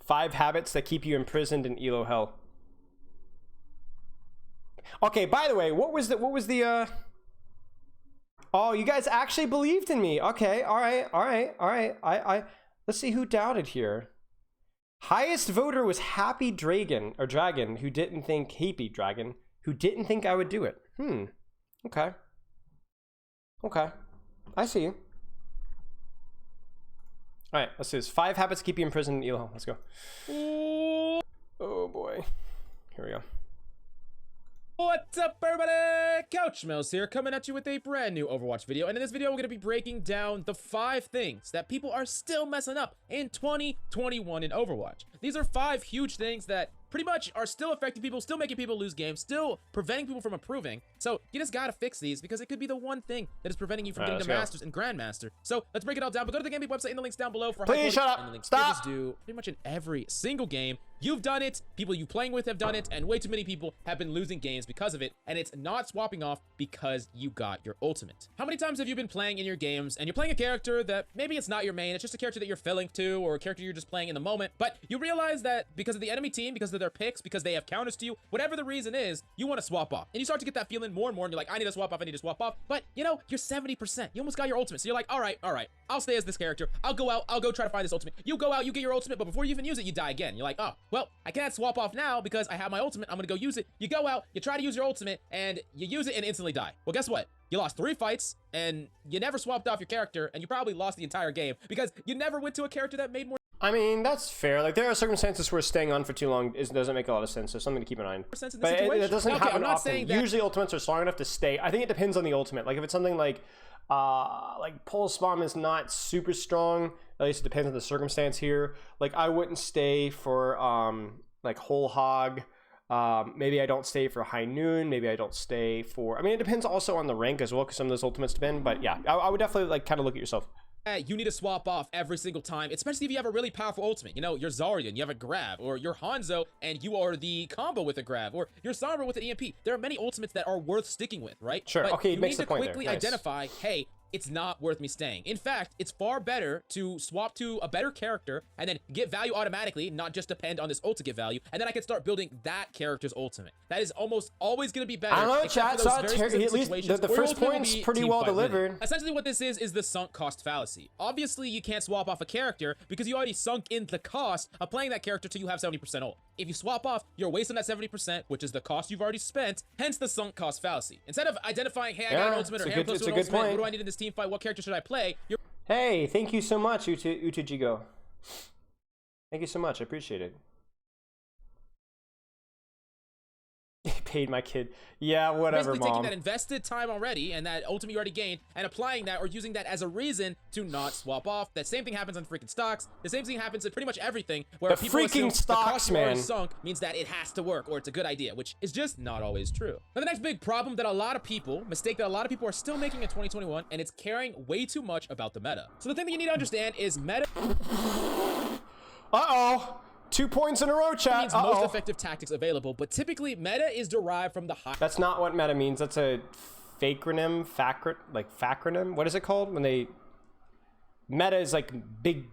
5 habits that keep you imprisoned in Elo hell. Okay, by the way, what was the Oh, you guys actually believed in me. Okay, all right. I let's see who doubted here. Highest voter was Happy Dragon, or Dragon, who didn't think Happy Dragon, who didn't think I would do it. Okay. Okay. I see you. All right, let's do this. 5 habits keep you in prison in Elo. Let's go. Oh boy. Here we go. What's up, everybody? Couch Mouse here, coming at you with a brand new Overwatch video. And in this video, we're going to be breaking down the 5 things that people are still messing up in 2021 in Overwatch. These are 5 huge things that pretty much are still affecting people, still making people lose games, still preventing people from improving. So you just gotta fix these because it could be the one thing that is preventing you from getting to Masters and Grandmaster. So let's break it all down. But go to the Game Beat website in the links down below for Please shut up. and the links Stop. just do pretty much in every single game. You've done it, people you playing with have done it, and way too many people have been losing games because of it, and it's not swapping off because you got your ultimate. How many times have you been playing in your games and you're playing a character that maybe it's not your main, it's just a character that you're filling to, or a character you're just playing in the moment, but you realize that because of the enemy team, because of their picks, because they have counters to you, whatever the reason is, you want to swap off. And you start to get that feeling more and more, and you're like, I need to swap off, I need to swap off, but you know, you're 70%. You almost got your ultimate, so you're like, all right, I'll stay as this character, I'll go out, I'll go try to find this ultimate. You go out, you get your ultimate, but before you even use it, you die again. You're like, oh, well, I can't swap off now because I have my ultimate, I'm gonna go use it. You go out, you try to use your ultimate, and you use it and instantly die. Well, guess what? You lost 3 fights, and you never swapped off your character, and you probably lost the entire game because you never went to a character that made more I mean, that's fair. Like, there are circumstances where staying on for too long doesn't make a lot of sense, so something to keep in mind. sense in But this situation. it doesn't Okay, happen I'm not often. saying that. Usually ultimates are strong enough to stay. I think it depends on the ultimate. Like, if it's something like Pulse Bomb is not super strong, at least it depends on the circumstance here. Like, I wouldn't stay for, like, Whole Hog. Maybe I don't stay for High Noon. Maybe I don't stay for... I mean, it depends also on the rank as well, because some of those ultimates depend. But yeah, I would definitely, like, kind of look at yourself. You need to swap off every single time, especially if you have a really powerful ultimate. You know, you're Zarya and you have a grab, or you're Hanzo and you are the combo with a grab, or you're Sombra with an EMP. There are many ultimates that are worth sticking with, right? Sure, but okay, it you makes need the to point there. quickly Nice. identify, hey, it's not worth me staying. In fact, it's far better to swap to a better character and then get value automatically, not just depend on this ult to get value, and then I can start building that character's ultimate. That is almost always going to be better. I don't know, except chat. for those Saw very it. specific At least situations the where your first ultimate will point's be pretty team well fight winning. delivered. Essentially what this is the sunk cost fallacy. Obviously, you can't swap off a character because you already sunk in the cost of playing that character till you have 70% ult. If you swap off, you're wasting that 70%, which is the cost you've already spent, hence the sunk cost fallacy. Instead of identifying, hey, I got an ultimate, or hey, I'm close to an ultimate, what do I need in this team fight, what character should I play? You're Hey, thank you so much, Utajigo. Thank you so much. I appreciate it. Paid my kid. Yeah, whatever, basically taking mom. that invested time already and that ultimate you already gained and applying that or using that as a reason to not swap off. That same thing happens on freaking stocks. The same thing happens in pretty much everything where The people freaking assume stocks, the cost you already man. sunk means that it has to work or it's a good idea, which is just not always true. Now, the next big problem that a lot of people, mistake that a lot of people are still making in 2021, and it's caring way too much about the meta. So the thing that you need to understand is meta Uh-oh. 2 points in a row, chat. means most effective tactics available, but typically meta is derived from the high. That's not what meta means. That's a facronym, facronym. What is it called when they... Meta is like big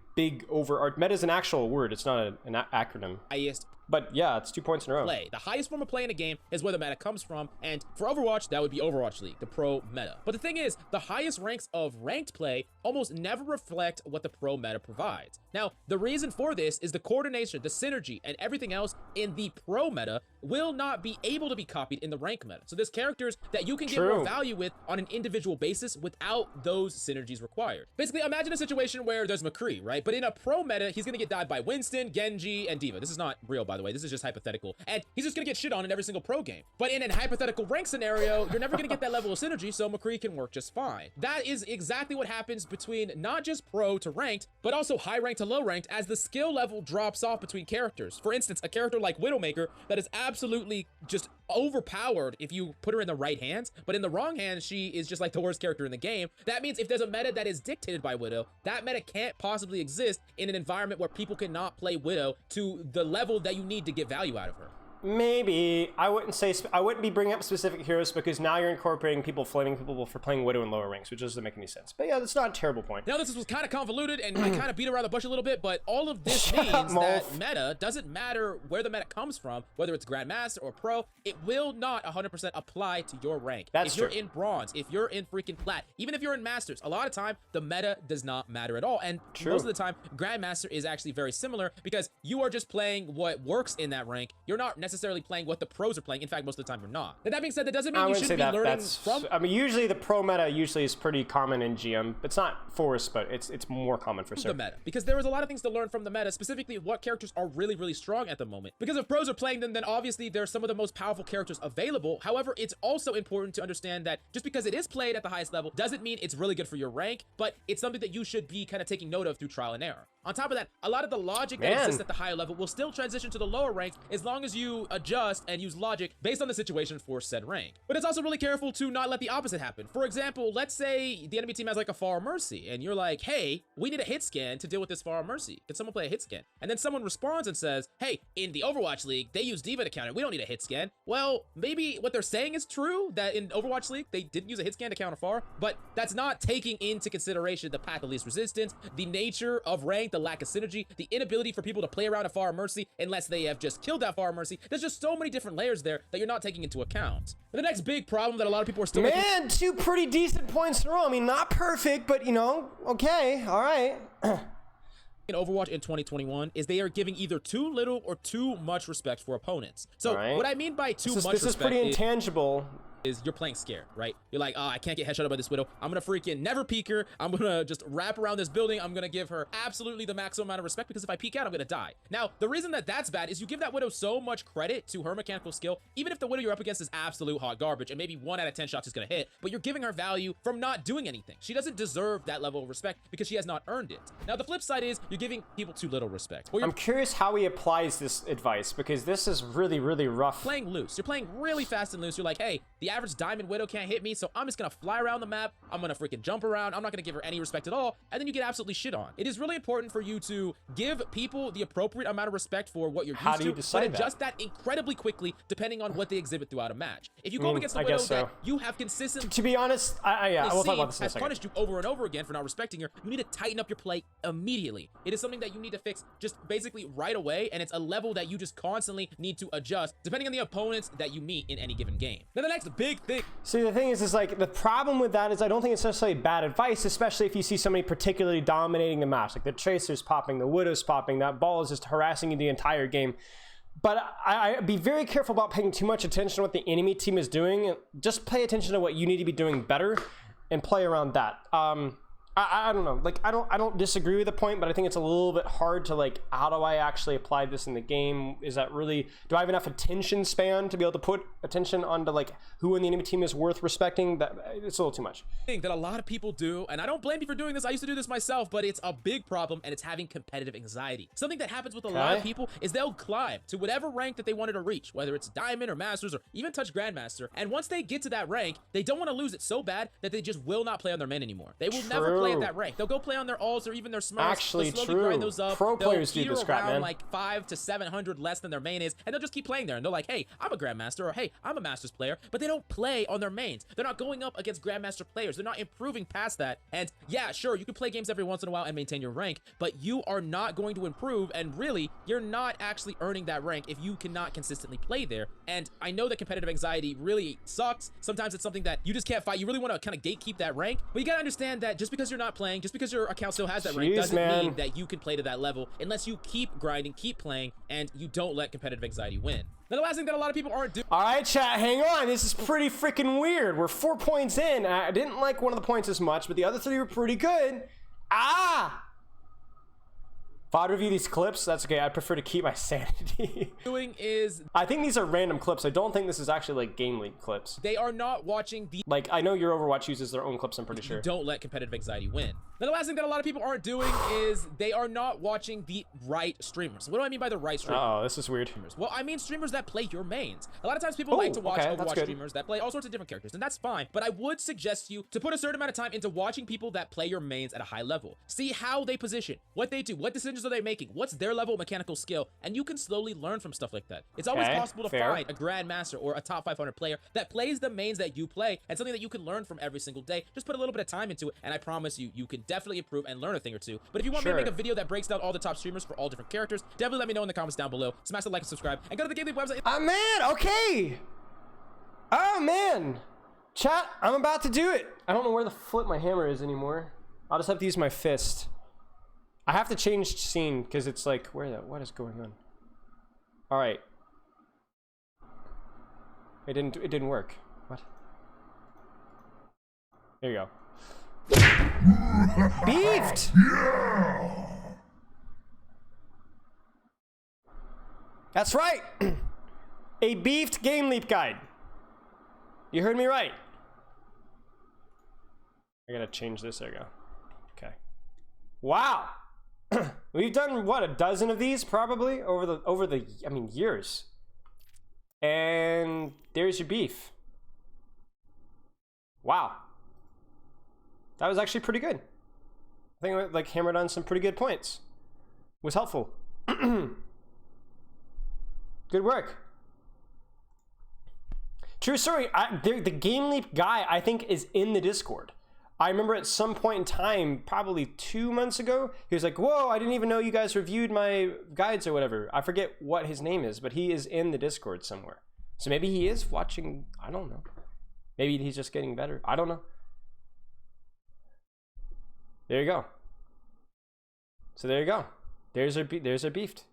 overarch. Meta is an actual word. It's not an acronym. Highest But yeah, it's 2 points in a row. play. The highest form of play in a game is where the meta comes from, and for Overwatch, that would be Overwatch League, the pro meta. But the thing is, the highest ranks of ranked play almost never reflect what the pro meta provides. Now, the reason for this is the coordination, the synergy, and everything else in the pro meta will not be able to be copied in the rank meta. So there's characters that you can get more True. value with on an individual basis without those synergies required. Basically, imagine a situation where there's McCree, right? But in a pro meta, he's gonna get died by Winston, Genji, and Diva. This is not real, by the way. This is just hypothetical. And he's just gonna get shit on in every single pro game. But in a hypothetical rank scenario, you're never gonna get that level of synergy, so McCree can work just fine. That is exactly what happens between not just pro to ranked, but also high ranked to low ranked as the skill level drops off between characters. For instance, a character like Widowmaker that is absolutely just overpowered if you put her in the right hands, but in the wrong hands, she is just like the worst character in the game. That means if there's a meta that is dictated by Widow, that meta can't possibly exist in an environment where people cannot play Widow to the level that you need to get value out of her. Maybe. I wouldn't be bringing up specific heroes because now you're incorporating people, flaming people for playing Widow in lower ranks, which doesn't make any sense. But yeah, that's not a terrible point. Now, this was kind of convoluted, and I kind of beat around the bush a little bit, but all of this Shut means up, that Molf. meta doesn't matter where the meta comes from, whether it's Grandmaster or Pro, it will not 100% apply to your rank. That's if you're true. in Bronze, if you're in freaking Plat, even if you're in Masters, a lot of time, the meta does not matter at all. And True. most of the time, Grandmaster is actually very similar because you are just playing what works in that rank. You're not necessarily playing what the pros are playing. In fact, most of the time, you're not. Now, that being said, that doesn't mean I you wouldn't say shouldn't be that. learning That's. from... I mean, usually the pro meta usually is pretty common in GM. It's not forced, but it's more common for the certain. meta, because there is a lot of things to learn from the meta, specifically what characters are really strong at the moment. Because if pros are playing them, then obviously they're some of the most powerful characters available. However, it's also important to understand that just because it is played at the highest level doesn't mean it's really good for your rank, but it's something that you should be kind of taking note of through trial and error. On top of that, a lot of the logic that exists at the higher level will still transition to the lower ranks as long as you adjust and use logic based on the situation for said rank. But it's also really careful to not let the opposite happen. For example, let's say the enemy team has like a Far Mercy and you're like, hey, we need a hit scan to deal with this Far Mercy. Can someone play a hit scan? And then someone responds and says, hey, in the Overwatch League, they use D.Va to counter. We don't need a hit scan. Well, maybe what they're saying is true, that in Overwatch League, they didn't use a hit scan to counter Far, but that's not taking into consideration the path of least resistance, the nature of rank, the lack of synergy, the inability for people to play around a Far Mercy unless they have just killed that Far Mercy. There's just so many different layers there that you're not taking into account. But the next big problem that a lot of people are still making— Man, 2 pretty decent points in a row. I mean, not perfect, but you know, okay, all right. in Overwatch in 2021 is they are giving either too little or too much respect for opponents. So what I mean by too much respect— This is pretty intangible. Is you're playing scared, right? You're like, oh, I can't get headshot by this Widow. I'm gonna freaking never peek her. I'm gonna just wrap around this building. I'm gonna give her absolutely the maximum amount of respect, because if I peek out, I'm gonna die. Now, the reason that that's bad is you give that Widow so much credit to her mechanical skill, even if the Widow you're up against is absolute hot garbage and maybe 1 out of 10 shots is gonna hit, but you're giving her value from not doing anything. She doesn't deserve that level of respect because she has not earned it. Now, the flip side is you're giving people too little respect. I'm curious how he applies this advice, because this is really, really rough. Playing loose. You're playing really fast and loose. You're like, hey, the average Diamond Widow can't hit me, so I'm just gonna fly around the map. I'm gonna freaking jump around. I'm not gonna give her any respect at all, and then you get absolutely shit on. It is really important for you to give people the appropriate amount of respect for what you're used to. How do you decide but adjust that incredibly quickly depending on what they exhibit throughout a match. If you go up against a I Widow guess so. that you have consistently— To be honest, yeah, we'll talk about this in a has second. punished you over and over again for not respecting her, you need to tighten up your play immediately. It is something that you need to fix just basically right away, and it's a level that you just constantly need to adjust depending on the opponents that you meet in any given game. Now, the next big thing— See, the thing is like, the problem with that is I don't think it's necessarily bad advice, especially if you see somebody particularly dominating the match, like the Tracer's popping, the Widow's popping, that ball is just harassing you the entire game. But I'd be very careful about paying too much attention to what the enemy team is doing. Just pay attention to what you need to be doing better and play around that. I don't know, like I don't disagree with the point, but I think it's a little bit hard to, like, how do I actually apply this in the game? Is that really, do I have enough attention span to be able to put attention onto, like, who in the enemy team is worth respecting? That it's a little too much. Thing that a lot of people do, and I don't blame you for doing this, I used to do this myself, but it's a big problem, and it's having competitive anxiety. Something that happens with a lot of people is they'll climb to whatever rank that they wanted to reach, whether it's Diamond or Masters or even touch Grandmaster, and once they get to that rank, they don't want to lose it so bad that they just will not play on their main anymore. They will never play at that rank. They'll go play on their alts or even their smurfs. Actually, they'll slowly grind those up. Pro players do peter this crap, around man. like 500 to 700 less than their main is, and they'll just keep playing there, and they're like, hey, I'm a Grandmaster, or hey, I'm a Masters player, but they don't play on their mains. They're not going up against Grandmaster players. They're not improving past that. And yeah, sure, you can play games every once in a while and maintain your rank, but you are not going to improve, and really, you're not actually earning that rank if you cannot consistently play there. And I know that competitive anxiety really sucks. Sometimes it's something that you just can't fight. You really want to kind of gatekeep that rank, but you gotta understand that just because you're not playing, just because your account still has that rank, doesn't mean that you can play to that level unless you keep grinding, keep playing, and you don't let competitive anxiety win. Now, the last thing that a lot of people aren't doing— All right, chat, hang on. This is pretty freaking weird. We're 4 points in. I didn't like one of the points as much, but the other 3 were pretty good. If I review these clips, that's okay. I prefer to keep my sanity. is I think these are random clips. I don't think this is actually like Game League clips. they are not watching the— Like, I know your Overwatch uses their own clips, I'm pretty sure. Don't let competitive anxiety win. Now, the last thing that a lot of people aren't doing is they are not watching the right streamers. What do I mean by the right streamers? Oh, this is weird. Well, I mean streamers that play your mains. A lot of times people like to watch okay, that's Overwatch good. streamers that play all sorts of different characters, and that's fine. But I would suggest you to put a certain amount of time into watching people that play your mains at a high level. See how they position, what they do, what decisions are they making, what's their level of mechanical skill, and you can slowly learn from stuff like that. It's always possible to find a Grandmaster or a top 500 player that plays the mains that you play, and something that you can learn from every single day. Just put a little bit of time into it, and I promise you, you can definitely improve and learn a thing or two. But if you want me to make a video that breaks down all the top streamers for all different characters, definitely let me know in the comments down below. Smash the like and subscribe, and go to the Game League website. Man, okay. Oh, man. Chat, I'm about to do it. I don't know where the flip my hammer is anymore. I'll just have to use my fist. I have to change scene because it's like, what is going on? All right. It didn't work. What? There you go. Beefed! That's right! A beefed Game Leap guide. You heard me right. I gotta change this, there you go. Okay. Wow! We've done what, a dozen of these probably over the I mean years. And there's your beef. Wow. That was actually pretty good. I think I like hammered on some pretty good points. Was helpful. Good work. True story. The Game Leap guy, I think, is in the Discord. I remember at some point in time, probably 2 months ago, he was like, whoa, I didn't even know you guys reviewed my guides or whatever. I forget what his name is, but he is in the Discord somewhere. So maybe he is watching. I don't know. Maybe he's just getting better. I don't know. There you go. So there you go. There's our beefed.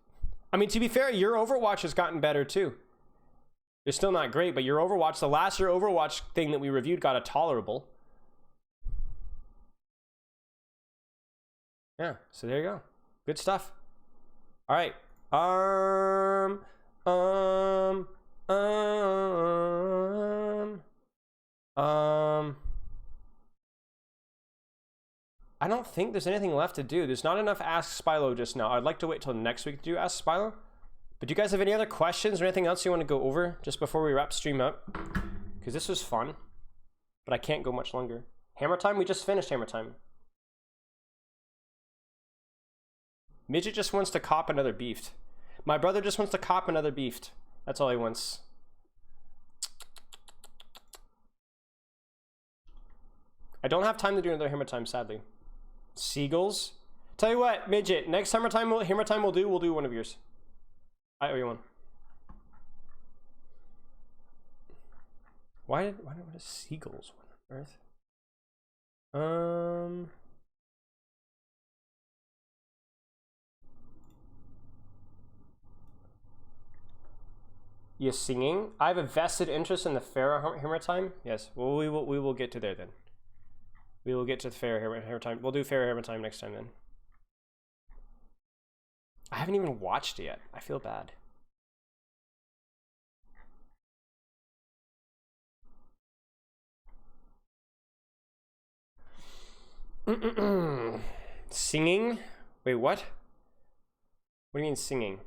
I mean, to be fair, your Overwatch has gotten better too. It's still not great, but your Overwatch, the last year Overwatch thing that we reviewed got a tolerable. Yeah, so there you go. Good stuff. All right. I don't think there's anything left to do. There's not enough Ask Spylo just now. I'd like to wait till next week to do Ask Spylo. But do you guys have any other questions or anything else you want to go over just before we wrap stream up? Because this was fun, but I can't go much longer. Hammer time? We just finished Hammer time. Midget just wants to cop another beefed. My brother just wants to cop another beefed. That's all he wants. I don't have time to do another Hammer time, sadly. Seagulls? Tell you what, Midget, next Hammer time we'll do one of yours. I owe you one. What is seagulls? What on earth? You singing? I have a vested interest in the Pharah Hammer time. Yes. Well, we will get to there then. We will get to the Pharah Hammer time. We'll do Pharah Hammer time next time then. I haven't even watched it yet. I feel bad. Singing? Wait, what? What do you mean singing?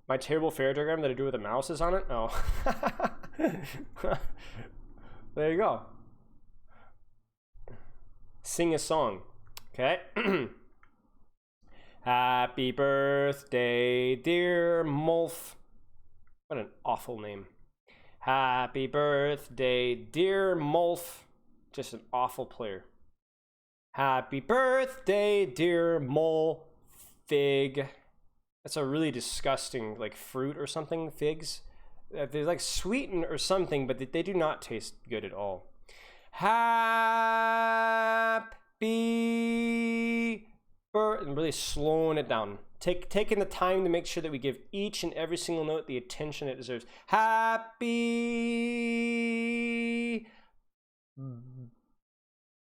My terrible Pharah diagram that I do with the mouse is on it? Oh. There you go. Sing a song. Okay. Happy birthday, dear Molf. What an awful name. Happy birthday, dear Molf. Just an awful player. Happy birthday, dear Mole Fig. That's a really disgusting, like, fruit or something, figs. They're like sweetened or something, but they do not taste good at all. Happy birthday. I'm really slowing it down. Taking the time to make sure that we give each and every single note the attention it deserves. Happy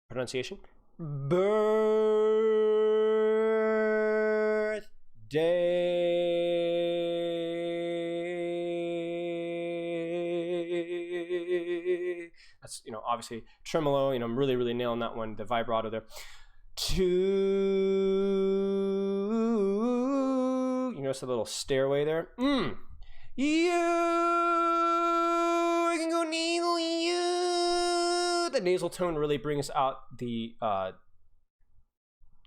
pronunciation. Birthday. That's, you know, obviously tremolo, you know, I'm really nailing that one, the vibrato there. To, you notice a little stairway there. You can go nasal, you. The nasal tone really brings out the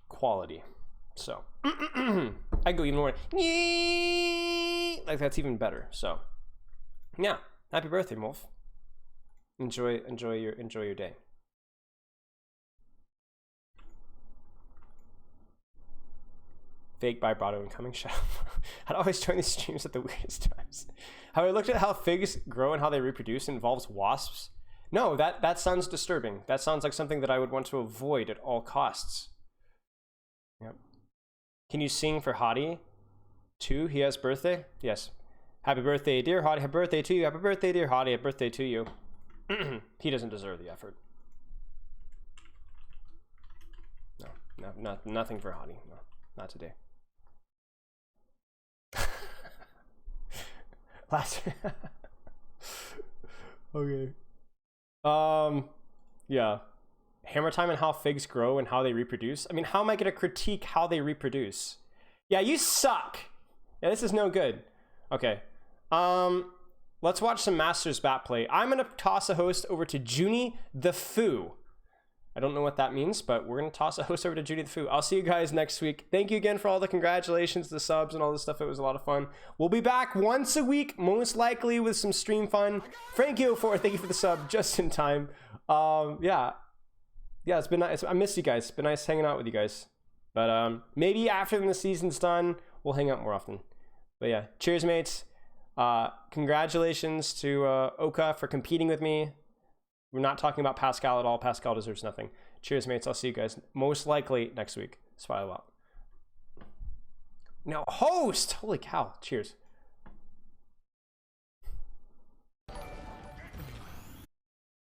quality. So I go even more like that's even better. So yeah, happy birthday, Molf. Enjoy your day. Fake vibrato incoming. Shut up. I'd always join these streams at the weirdest times. Have I looked at how figs grow and how they reproduce involves wasps? No, that sounds disturbing. That sounds like something that I would want to avoid at all costs. Yep. Can you sing for Hottie too? He has birthday? Yes. Happy birthday, dear Hottie. Happy birthday to you. Happy birthday, dear Hottie. Happy birthday to you. He doesn't deserve the effort. No, nothing for Hottie. No, not today. Okay. Yeah. Hammer time and how figs grow and how they reproduce. I mean, how am I gonna critique how they reproduce? Yeah, you suck. Yeah, this is no good. Okay. Let's watch some Masters bat play. I'm gonna toss a host over to Junie the Foo. I don't know what that means, but we're gonna toss a host over to Junie the Foo. I'll see you guys next week. Thank you again for all the congratulations, the subs, and all this stuff. It was a lot of fun. We'll be back once a week, most likely with some stream fun. Frankie04, thank you for the sub, just in time. Yeah, it's been nice. I miss you guys. It's been nice hanging out with you guys. But maybe after the season's done, we'll hang out more often. But yeah, cheers, mates. Congratulations to Oka for competing with me. We're not talking about Pascal at all. Pascal deserves nothing. Cheers, mates. I'll see you guys most likely next week. Smile out. No, host! Holy cow. Cheers.